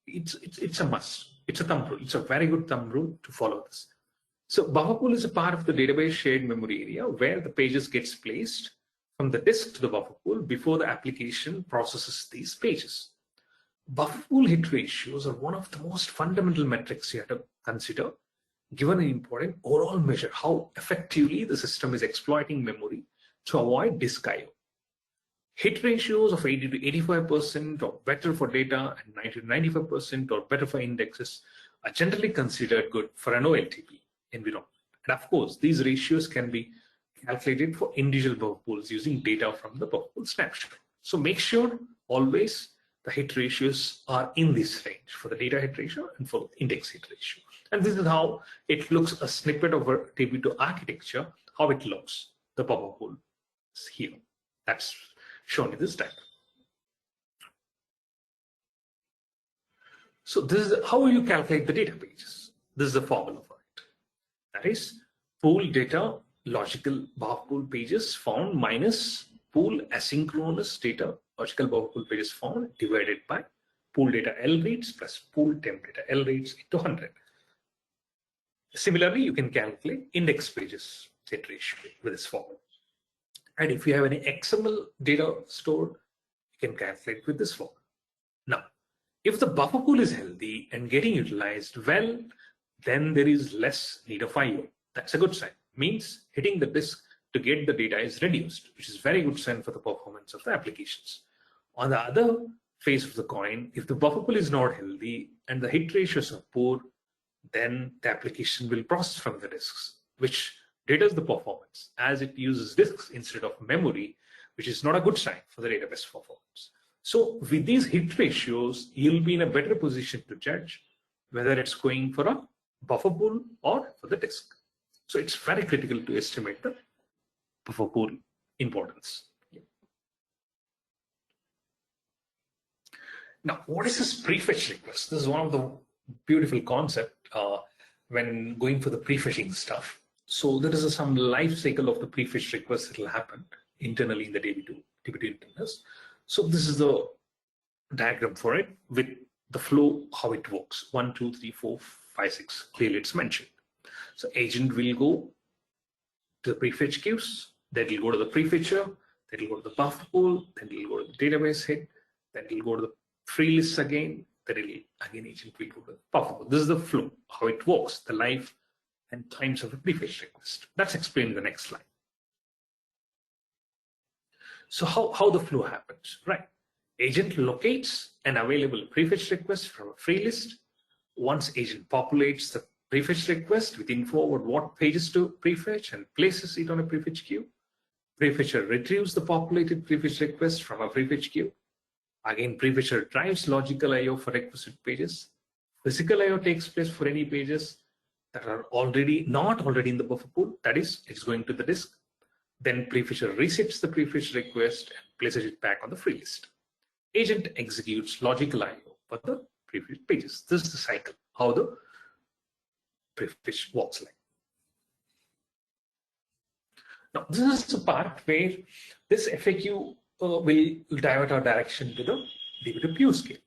It's a must. It's a thumb rule. It's a very good thumb rule to follow this. So buffer pool is a part of the database shared memory area where the pages gets placed from the disk to the buffer pool before the application processes these pages. Buffer pool hit ratios are one of the most fundamental metrics you have to consider, given an important overall measure how effectively the system is exploiting memory to avoid disk I/O. Hit ratios of 80 to 85% or better for data and 90 to 95% or better for indexes are generally considered good for an OLTP environment. And of course, these ratios can be calculated for individual buffer pools using data from the buffer pool snapshot. So make sure always the hit ratios are in this range for the data hit ratio and for the index hit ratio. And this is how it looks, a snippet of a DB2 architecture, how it looks, the buffer pool is here. That's shown in this diagram. So this is how you calculate the data pages. This is the formula for it. That is pool data logical buffer pool pages found minus pool asynchronous data logical buffer pool pages found divided by pool data L reads plus pool temp data L reads into 100. Similarly, you can calculate index pages hit ratio with this formula. And if you have any XML data stored, you can calculate with this formula. Now, if the buffer pool is healthy and getting utilized well, then there is less need of I/O. That's a good sign. Means hitting the disk to get the data is reduced, which is very good sign for the performance of the applications. On the other face of the coin, if the buffer pool is not healthy and the hit ratios are poor, then the application will process from the disks, which determines the performance as it uses disks instead of memory, which is not a good sign for the database performance. So with these hit ratios, you'll be in a better position to judge whether it's going for a buffer pool or for the disk. So it's very critical to estimate the buffer pool importance. Now, what is this prefetch request? This is one of the beautiful concept when going for the prefetching stuff. So there is some life cycle of the prefetch request that will happen internally in the DB2 internals. So this is the diagram for it with the flow, how it works. 1, 2, 3, 4, 5, 6. Clearly it's mentioned. So agent will go to the prefetch queues, then will go to the prefetcher, then will go to the buffer pool, then will go to the database head, then will go to the free lists again, then again agent will go to the buffer pool. This is the flow, how it works, the life and times of a prefetch request. That's explained in the next slide. So how the flow happens, right? Agent locates an available prefetch request from a free list. Once agent populates the prefetch request with info about what pages to prefetch and places it on a prefetch queue, prefetcher retrieves the populated prefetch request from a prefetch queue. Again, prefetcher drives logical I/O for requested pages. Physical I/O takes place for any pages that are not already in the buffer pool. That is, it's going to the disk. Then prefetcher resets the prefetch request and places it back on the free list. Agent executes logical I/O for the prefetch pages. This is the cycle, how the prefetch works like. Now, this is the part where this FAQ will divert our direction to the DB2 scale.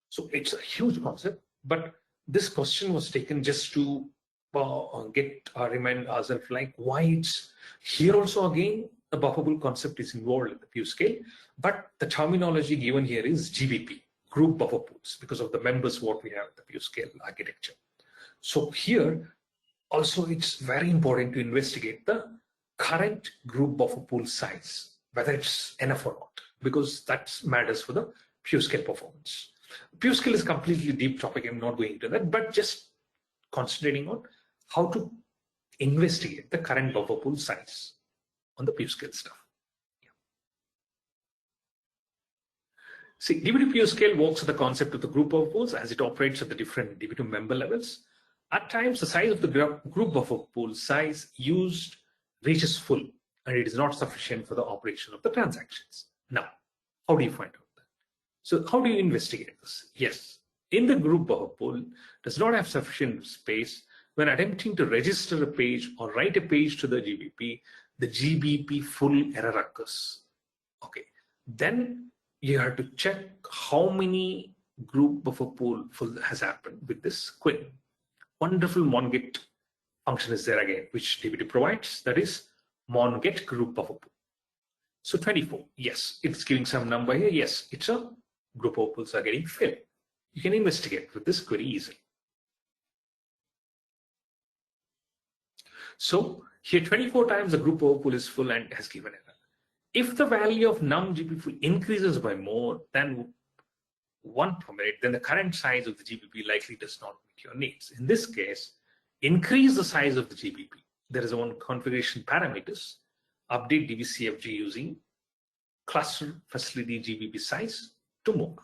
So it's a huge concept, but this question was taken just to remind ourselves like why it's here also again the bufferable concept is involved in the Pew scale, but the terminology given here is GBP, group buffer pools, because of the members what we have in the Pew scale architecture. So here also it's very important to investigate the current group buffer pool size, whether it's enough or not, because that matters for the Pew scale performance. Pew scale is completely deep topic. I'm not going into that, but just concentrating on how to investigate the current buffer pool size on the Pew scale stuff. Yeah. See, DB2 scale works with the concept of the group buffer pools as it operates at the different DB2 member levels. At times, the size of the group buffer pool size used reaches full, and it is not sufficient for the operation of the transactions. Now, how do you find out that? So how do you investigate this? Yes, in the group buffer pool does not have sufficient space when attempting to register a page or write a page to the GBP full error occurs. Okay, then you have to check how many group buffer pool full has happened with this query. Wonderful monget function is there again, which DB2 provides, that is monget group buffer pool. So 24, yes, it's giving some number here. Yes, it's a group buffer pools are getting filled. You can investigate with this query easily. So here 24 times the group buffer pool is full and has given error. If the value of num GBP full increases by more than 1 per minute, then the current size of the GBP likely does not meet your needs. In this case, increase the size of the GBP. There is one configuration parameters, update DBCFG using cluster facility GBP size to more.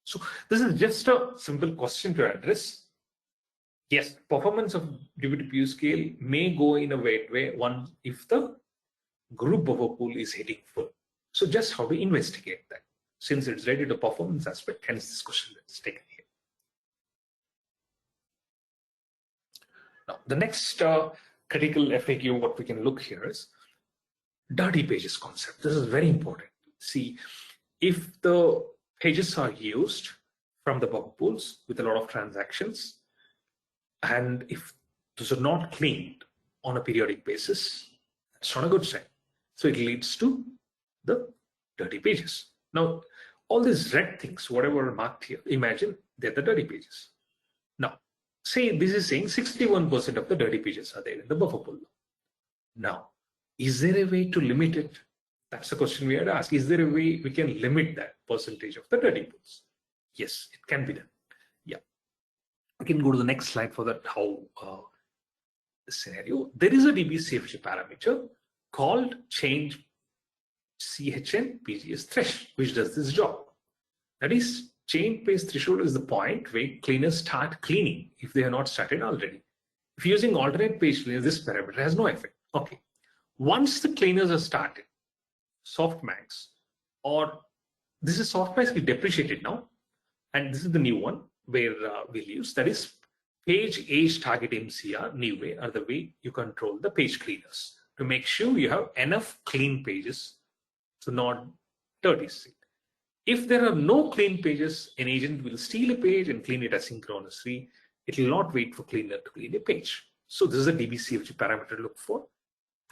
So this is just a simple question to address. Yes, performance of DB2 scale may go in a way if the group buffer pool is hitting full. So just how to investigate that, since it's related to performance aspect, hence this question that's taken here. Now, the next critical FAQ, what we can look here is dirty pages concept. This is very important. See, if the pages are used from the buffer pools with a lot of transactions, and if those are not cleaned on a periodic basis, it's not a good sign. So it leads to the dirty pages. Now, all these red things, whatever are marked here, imagine they're the dirty pages. Now, say this is saying 61% of the dirty pages are there in the buffer pool. Now, is there a way to limit it? That's the question we had to ask. Is there a way we can limit that percentage of the dirty pools? Yes, it can be done. Yeah. We can go to the next slide for that, how the scenario. There is a DBCFG parameter called change CHN PGS thresh, which does this job. That is, change page threshold is the point where cleaners start cleaning if they have not started already. If you're using alternate page cleaners, this parameter has no effect. Okay. Once the cleaners are started, softmax, or this is softmax we depreciated now, and this is the new one where we'll use, that is page age target MCR new way, or the way you control the page cleaners to make sure you have enough clean pages to not dirty state. If there are no clean pages, an agent will steal a page and clean it asynchronously. It will not wait for cleaner to clean a page. So this is a DBCFG parameter to look for.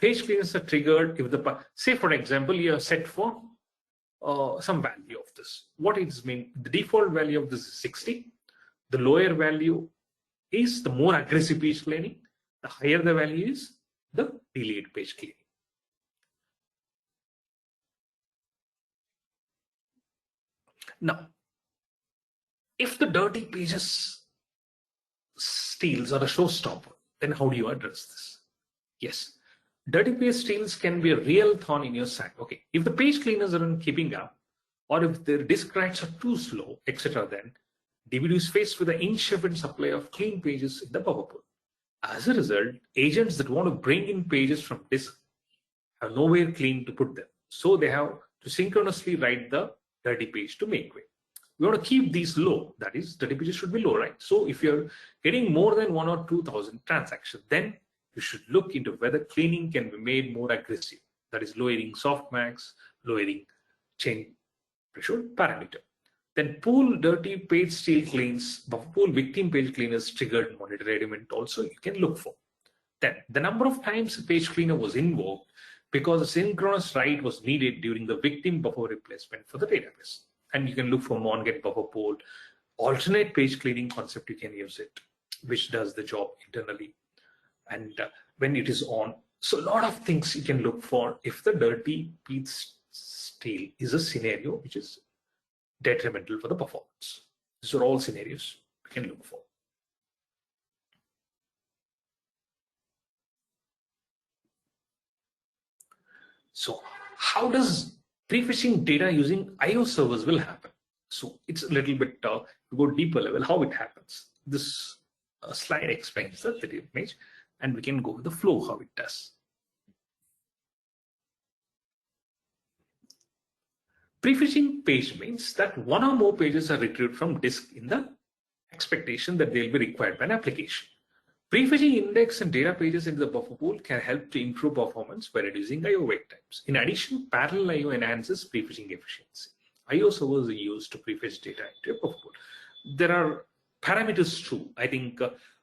Page cleaners are triggered if the, say for example, you are set for some value of this. What it means, the default value of this is 60. The lower value is the more aggressive page cleaning. The higher the value is, the delayed page cleaning. Now, if the dirty pages steals are a showstopper, then how do you address this? Yes, dirty page steals can be a real thorn in your side. Okay, if the page cleaners aren't keeping up, or if their disk writes are too slow, etc., then DB2 is faced with an insufficient supply of clean pages in the buffer pool. As a result, agents that want to bring in pages from disk have nowhere clean to put them. So they have to synchronously write the dirty page to make way. We want to keep these low. That is, dirty pages should be low, right? So if you're getting more than 1 or 2,000 transactions, then you should look into whether cleaning can be made more aggressive. That is, lowering softmax, lowering chain threshold parameter. Then pool dirty page steal cleans, buffer pool victim page cleaners triggered monitoring element also you can look for. Then the number of times a page cleaner was invoked because a synchronous write was needed during the victim buffer replacement for the database. And you can look for monget buffer pool, alternate page cleaning concept, you can use it, which does the job internally. And when it is on, so a lot of things you can look for if the dirty page steal is a scenario which is detrimental for the performance. These are all scenarios we can look for. So how does prefetching data using IO servers will happen? So it's a little bit to go deeper level how it happens. This slide explains the image, and we can go with the flow how it does. Prefetching page means that one or more pages are retrieved from disk in the expectation that they'll be required by an application. Prefetching index and data pages into the buffer pool can help to improve performance by reducing IO wait times. In addition, parallel IO enhances prefetching efficiency. IO servers are used to prefetch data into a buffer pool. There are parameters too. I think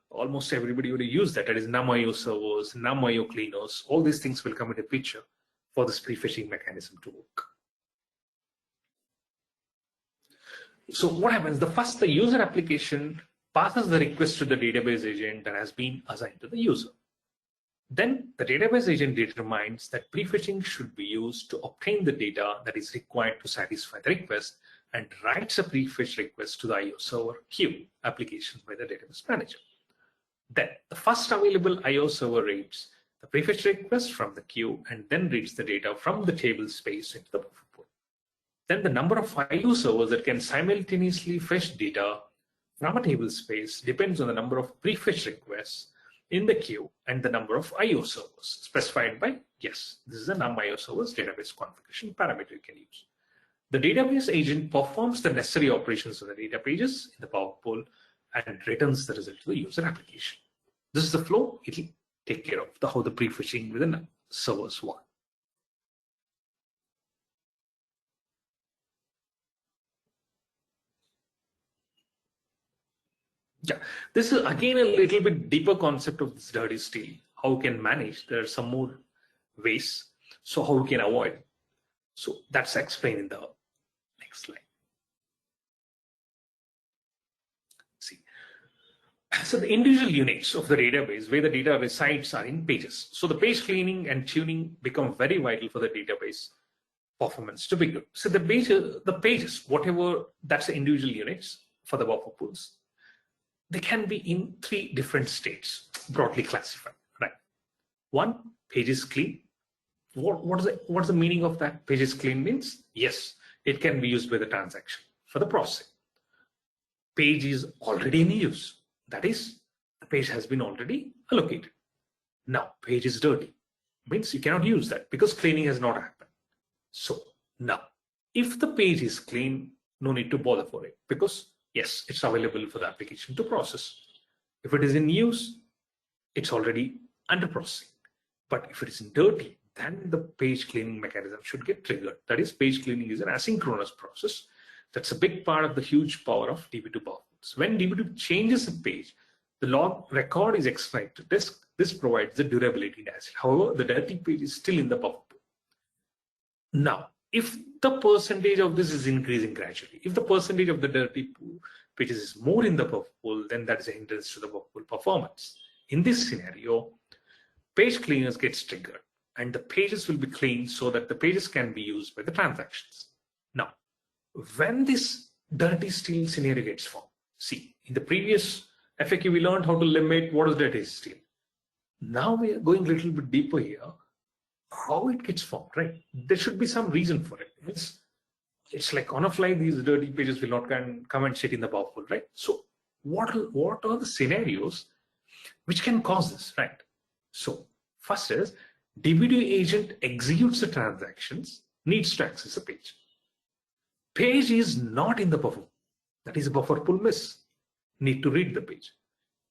almost everybody would use that. That is num IO servers, num IO cleaners. All these things will come into picture for this prefetching mechanism to work. So what happens? The user application passes the request to the database agent that has been assigned to the user. Then the database agent determines that prefetching should be used to obtain the data that is required to satisfy the request and writes a prefetch request to the IO server queue application by the database manager. Then the first available IO server reads the prefetch request from the queue and then reads the data from the table space into the buffer pool. Then the number of IO servers that can simultaneously fetch data from a table space depends on the number of prefetch requests in the queue and the number of IO servers specified by yes. This is a num IO servers database configuration parameter you can use. The database agent performs the necessary operations on the data pages in the buffer pool and returns the result to the user application. This is the flow. It will take care of how the prefetching within the servers work. Yeah, this is again a little bit deeper concept of this dirty steal. How we can manage? There are some more ways. So how we can avoid? So that's explained in the next slide. See, so the individual units of the database where the data resides are in pages. So the page cleaning and tuning become very vital for the database performance to be good. So the pages, whatever that's the individual units for the buffer pools. They can be in 3 different states, broadly classified, right? 1, page is clean. What's the meaning of that? Page is clean means, yes, it can be used by the transaction for the processing. Page is already in use. That is, the page has been already allocated. Now, page is dirty. Means you cannot use that because cleaning has not happened. So now, if the page is clean, no need to bother for it because yes, it's available for the application to process. If it is in use, it's already under processing. But if it is in dirty, then the page cleaning mechanism should get triggered. That is, page cleaning is an asynchronous process. That's a big part of the huge power of DB2 performance. When DB2 changes a page, the log record is extracted to disk. This provides the durability in ACID. However, the dirty page is still in the buffer pool. Now, if the percentage of this is increasing gradually, if the percentage of the dirty pages is more in the buffer pool, then that is a hindrance to the buffer pool performance. In this scenario, page cleaners gets triggered and the pages will be cleaned so that the pages can be used by the transactions. Now, when this dirty steal scenario gets formed, see, in the previous FAQ, we learned how to limit what is dirty steal. Now we are going a little bit deeper here. How it gets formed, right? There should be some reason for it. It's it's like on a fly, these dirty pages will not come and sit in the buffer, right? So what are the scenarios which can cause this, right? So first is DB2 agent executes the transactions, needs to access a page. Page is not in the buffer. That is a buffer pool miss. Need to read the page.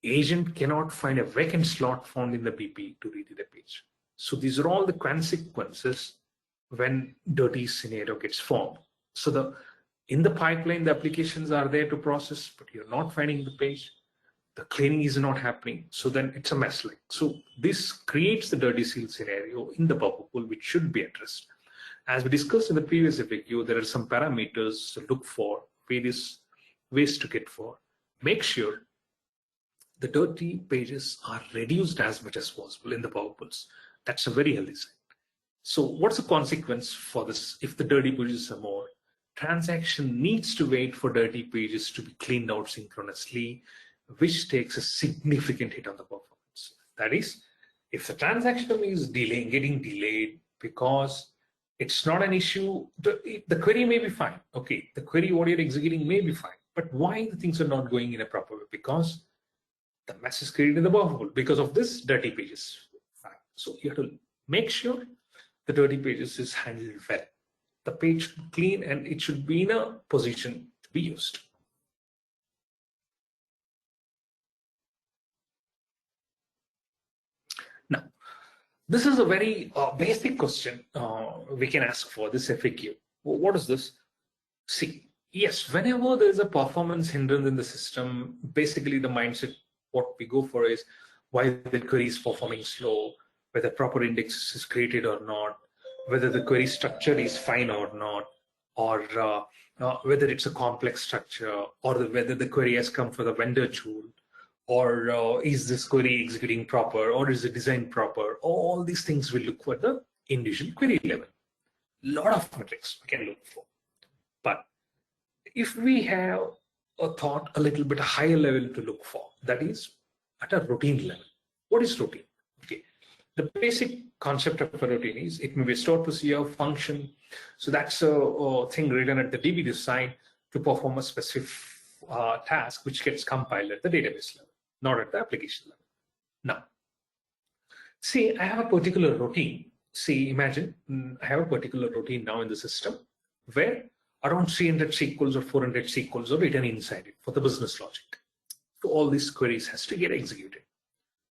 Agent cannot find a vacant slot found in the BP to read the page. So these are all the consequences when dirty scenario gets formed. So in the pipeline, the applications are there to process, but you're not finding the page. The cleaning is not happening. So then it's a mess. So this creates the dirty seal scenario in the buffer pool, which should be addressed. As we discussed in the previous FAQ, there are some parameters to look for, various ways to get for. Make sure the dirty pages are reduced as much as possible in the buffer pools. That's a very healthy sign. So what's the consequence for this? If the dirty pages are more, transaction needs to wait for dirty pages to be cleaned out synchronously, which takes a significant hit on the performance. That is, if the transaction is getting delayed because it's not an issue, the query may be fine. Okay, the query what you're executing may be fine, but why the things are not going in a proper way? Because the mess is created in the buffer pool because of this dirty pages. So you have to make sure the dirty pages is handled well. The page should be clean and it should be in a position to be used. Now, this is a very basic question we can ask for this FAQ. What is this? See, yes, whenever there is a performance hindrance in the system, basically the mindset what we go for is why the query is performing slow, whether proper index is created or not, whether the query structure is fine or not, or whether it's a complex structure, or whether the query has come from the vendor tool, or is this query executing proper, or is it designed proper? All these things we look for the individual query level. Lot of metrics we can look for. But if we have a thought a little bit higher level to look for, that is at a routine level. What is routine? Okay, the basic concept of a routine is it may be a stored procedure, function. So that's a thing written at the DB2 side to perform a specific task which gets compiled at the database level, not at the application level. Now, see, I have a particular routine. See, imagine I have a particular routine now in the system where around 300 SQLs or 400 SQLs are written inside it for the business logic. So all these queries has to get executed.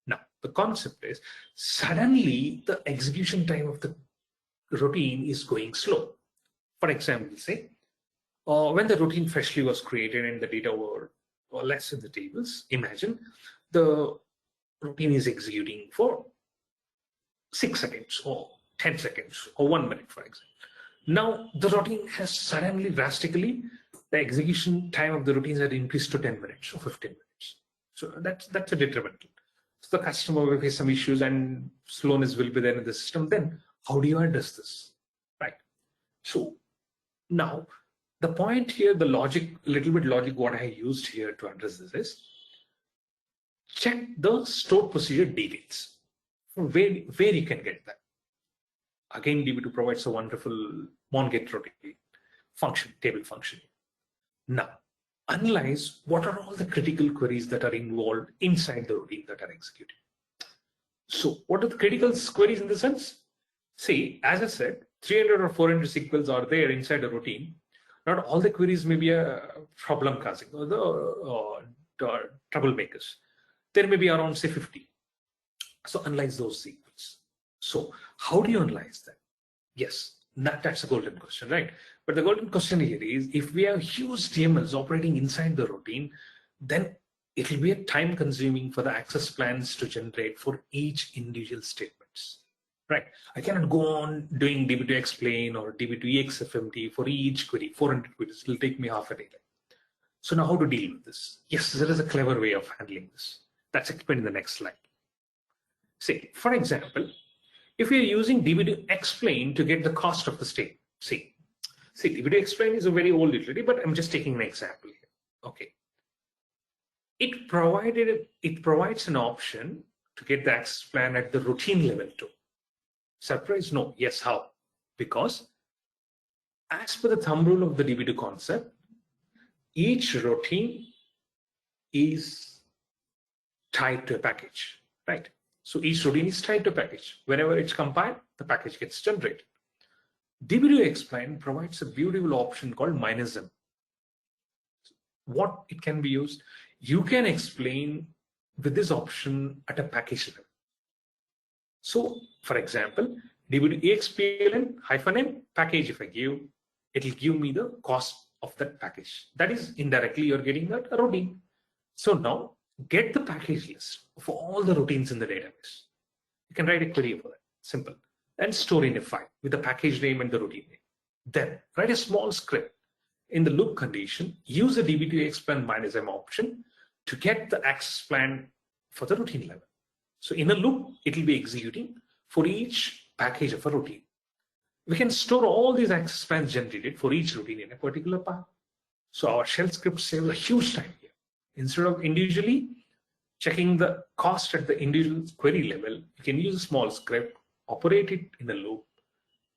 Now, the concept is suddenly the execution time of the routine is going slow. For example, say, when the routine freshly was created and the data were less in the tables, imagine the routine is executing for 6 seconds or 10 seconds or 1 minute, for example. Now, the routine has suddenly drastically, the execution time of the routines had increased to 10 minutes or 15 minutes. So that's a detrimental. So the customer will face some issues and slowness will be there in the system. Then how do you address this, right? So now the point here, the logic, little bit logic what I used here to address this is check the stored procedure details. Where you can get that. Again, DB2 provides a wonderful onGet routine function, table function. Now, analyze what are all the critical queries that are involved inside the routine that are executed. So what are the critical queries in the sense? See, as I said, 300 or 400 SQLs are there inside a routine. Not all the queries may be a problem causing or the troublemakers. There may be around, say, 50. So analyze those SQLs. So how do you analyze that? Yes, that's a golden question, right? But the golden question here is if we have huge TMLs operating inside the routine, then it will be a time consuming for the access plans to generate for each individual statements, right? I cannot go on doing DB2 explain or DB2 exfmt for each query, 400 queries. It will take me half a day. So now how to deal with this? Yes, there is a clever way of handling this. That's explained in the next slide. Say, for example, if we are using DB2 explain to get the cost of the state, see, DB2 explain is a very old utility, but I'm just taking an example here. Okay. It provides an option to get the access plan at the routine level too. Surprise? No. Yes. How? Because As per the thumb rule of the DB2 concept, each routine is tied to a package, right? So each routine is tied to a package. Whenever it's compiled, the package gets generated. DB2 explain provides a beautiful option called -m. What it can be used? You can explain with this option at a package level. So, for example, DB2 -m package, if I give, it will give me the cost of that package. That is indirectly you're getting that a routine. So now get the package list of all the routines in the database. You can write a query for that, simple, and store in a file with the package name and the routine name. Then write a small script in the loop condition, use the DB2 explain -m option to get the access plan for the routine level. So in a loop, it will be executing for each package of a routine. We can store all these access plans generated for each routine in a particular path. So our shell script saves a huge time here. Instead of individually checking the cost at the individual query level, you can use a small script, operate it in a loop,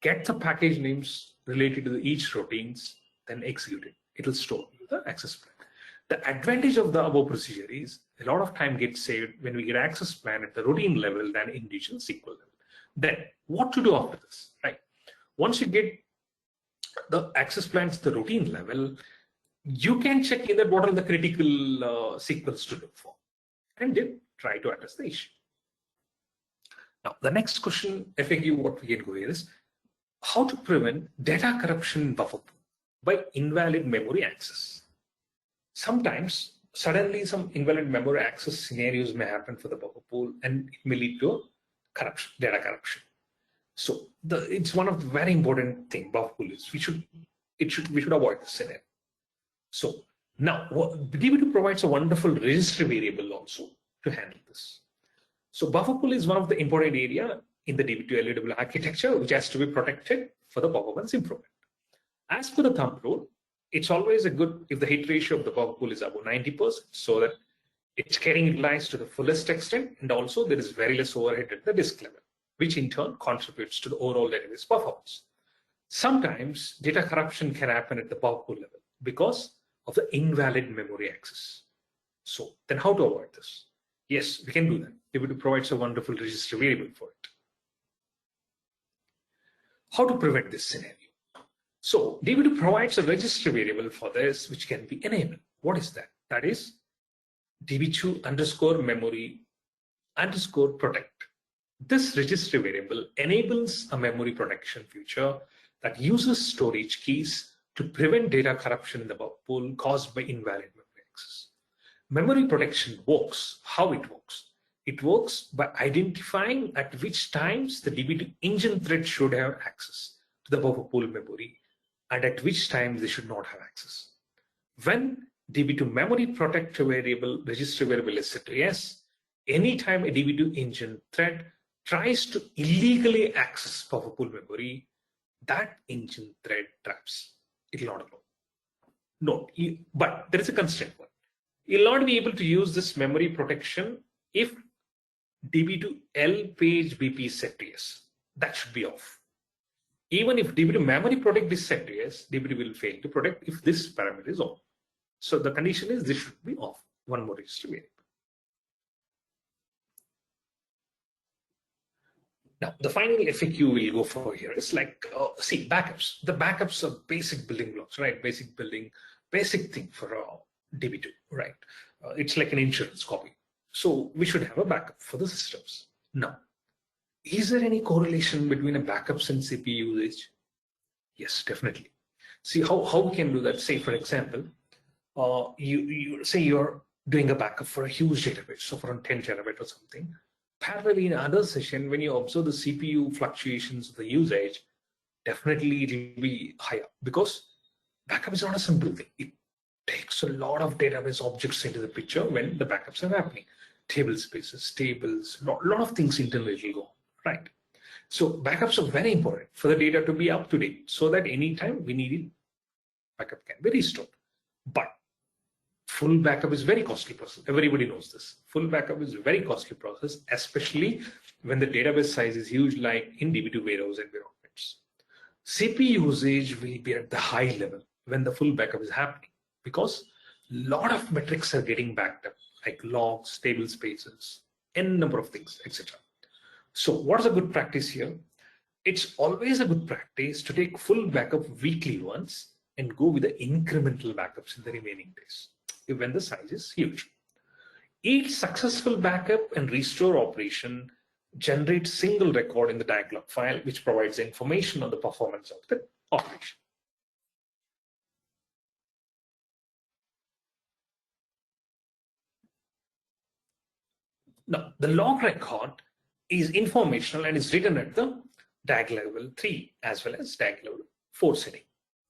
get the package names related to each routines, then execute it. It will store the access plan. The advantage of the above procedure is a lot of time gets saved when we get access plan at the routine level than individual SQL level. Then what to do after this, right? Once you get the access plans at the routine level, you can check in that what are the critical SQLs to look for, and then try to address the issue. Now, the next question, FAQ, what we can go here is how to prevent data corruption in buffer pool by invalid memory access. Sometimes suddenly some invalid memory access scenarios may happen for the buffer pool, and it may lead to corruption, data corruption. So it's one of the very important thing buffer pool is we should avoid this scenario. So now DB2 provides a wonderful registry variable also to handle this. So buffer pool is one of the important area in the DB2 LAW architecture which has to be protected for the performance improvement. As per the thumb rule, it's always a good if the hit ratio of the buffer pool is above 90%, so that it's getting utilized to the fullest extent, and also there is very less overhead at the disk level, which in turn contributes to the overall database performance. Sometimes data corruption can happen at the buffer pool level because of the invalid memory access. So then how to avoid this? Yes, we can do that. DB2 provides a wonderful registry variable for it. How to prevent this scenario? So DB2 provides a registry variable for this, which can be enabled. What is that? That is DB2_memory_protect. This registry variable enables a memory protection feature that uses storage keys to prevent data corruption in the buffer pool caused by invalid memory access. Memory protection works. How it works? It works by identifying at which times the DB2 engine thread should have access to the buffer pool memory and at which times they should not have access. When DB2 memory protect variable, registry variable is set to yes, anytime a DB2 engine thread tries to illegally access buffer pool memory, that engine thread traps. It will not allow. No, but there is a constraint one. You'll not be able to use this memory protection if DB2 L page BP is set to yes. That should be off. Even if DB2 memory protect is set to yes, DB2 will fail to protect if this parameter is on. So the condition is this should be off. One more registry variable. Now, the final FAQ we'll go for here is like, see, backups. The backups are basic building blocks, right? Basic thing for DB2, right? It's like an insurance copy. So we should have a backup for the systems. Now, is there any correlation between a backups and CPU usage? Yes, definitely. See how we can do that. Say, for example, you say you're doing a backup for a huge database, so for 10 terabyte or something. Parallelly, in another session, when you observe the CPU fluctuations of the usage, definitely it will be higher because backup is not a simple thing. It takes a lot of database objects into the picture when the backups are happening. Table spaces, tables, a lot of things internally will go on, right? So backups are very important for the data to be up to date so that anytime we need it, backup can be restored. But full backup is very costly process. Everybody knows this. Full backup is a very costly process, especially when the database size is huge, like in DB2 warehouse environments. CPU usage will be at the high level when the full backup is happening, because a lot of metrics are getting backed up, like logs, table spaces, n number of things, etc. So what's a good practice here? It's always a good practice to take full backup weekly once and go with the incremental backups in the remaining days when the size is huge. Each successful backup and restore operation generates single record in the dialog file, which provides information on the performance of the operation. Now, the log record is informational and is written at the DAG level 3 as well as DAG level 4 setting.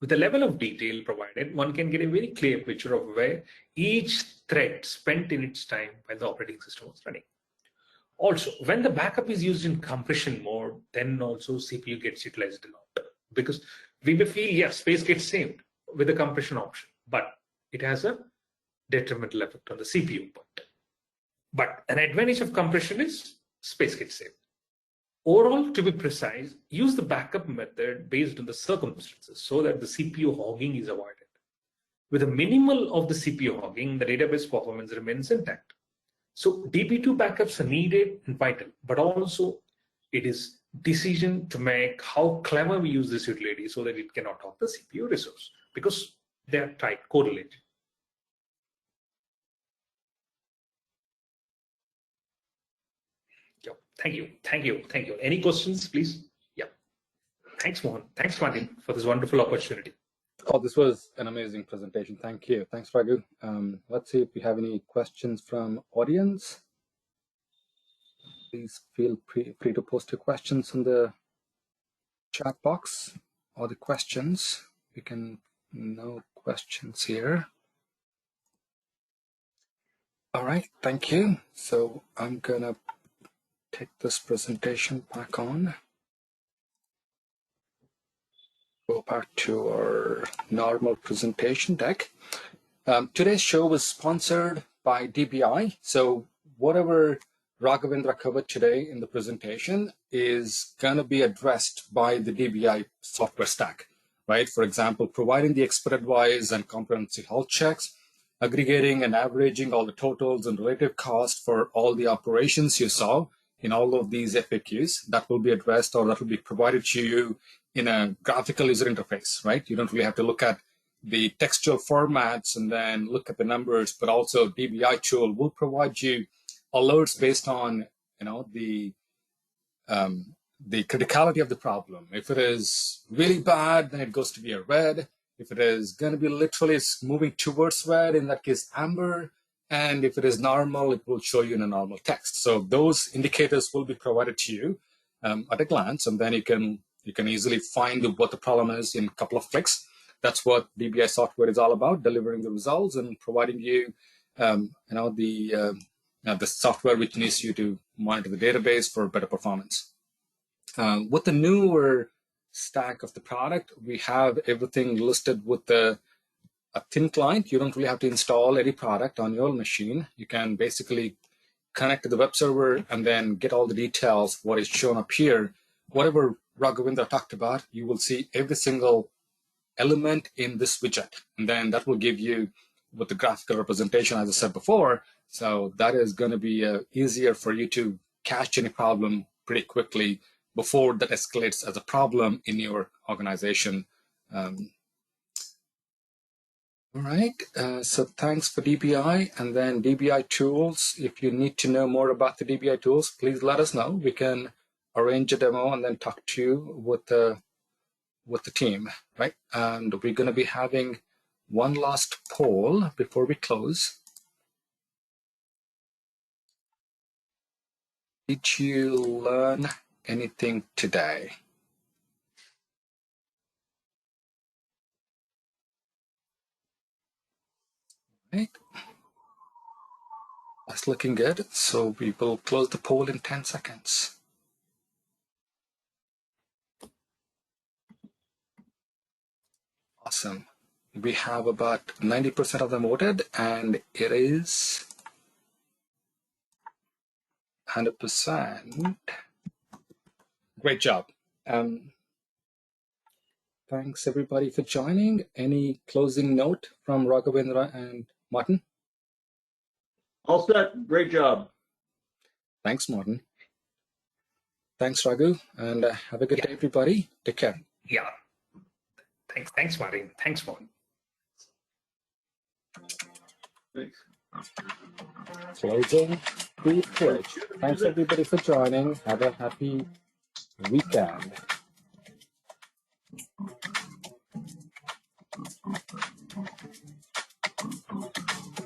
With the level of detail provided, one can get a very clear picture of where each thread spent in its time while the operating system was running. Also, when the backup is used in compression mode, then also CPU gets utilized a lot, because we may feel, yes, space gets saved with the compression option, but it has a detrimental effect on the CPU part. But an advantage of compression is space gets saved. Overall, to be precise, use the backup method based on the circumstances so that the CPU hogging is avoided. With a minimal of the CPU hogging, the database performance remains intact. So DB2 backups are needed and vital, but also it is decision to make how clever we use this utility so that it cannot hog the CPU resource, because they are tight correlated. Thank you. Any questions, please? Yeah. Thanks, Mohan. Thanks, Martin, for this wonderful opportunity. Oh, this was an amazing presentation. Thank you. Thanks, Raghu. Let's see if we have any questions from audience. Please feel free to post your questions in the chat box or the questions. We can no questions here. All right, thank you. So I'm gonna take this presentation back on. Go back to our normal presentation deck. Today's show was sponsored by DBI. So whatever Raghavendra covered today in the presentation is going to be addressed by the DBI software stack, right? For example, providing the expert advice and comprehensive health checks, aggregating and averaging all the totals and relative cost for all the operations you saw in all of these FAQs. That will be addressed, or that will be provided to you in a graphical user interface, right? You don't really have to look at the textual formats and then look at the numbers, but also DBI tool will provide you alerts based on, the criticality of the problem. If it is really bad, then it goes to be a red. If it is going to be literally moving towards red, in that case, amber. And if it is normal, it will show you in a normal text. So those indicators will be provided to you at a glance, and then you can easily find what the problem is in a couple of clicks. That's what DBI software is all about: delivering the results and providing you, the software which needs you to monitor the database for better performance. With the newer stack of the product, we have everything listed with a thin client. You don't really have to install any product on your machine. You can basically connect to the web server and then get all the details, what is shown up here. Whatever Raghavendra talked about, you will see every single element in this widget. And then that will give you with the graphical representation, as I said before. So that is going to be easier for you to catch any problem pretty quickly before that escalates as a problem in your organization. All right, so thanks for DBI, and then DBI tools. If you need to know more about the DBI tools, please let us know. We can arrange a demo and then talk to you with the team, right? And we're going to be having one last poll before we close. Did you learn anything today? Right. That's looking good. So we will close the poll in 10 seconds. Awesome. We have about 90% of them voted, and it is 100%. Great job. Thanks everybody for joining. Any closing note from Raghavendra and Martin? All set. Great job. Thanks, Martin. Thanks, Raghu, and have a good day, everybody. Take care. Yeah. Thanks, Martin. Thanks, Martin. Thanks. Closing Prefetch. Thanks everybody for joining. Have a happy weekend.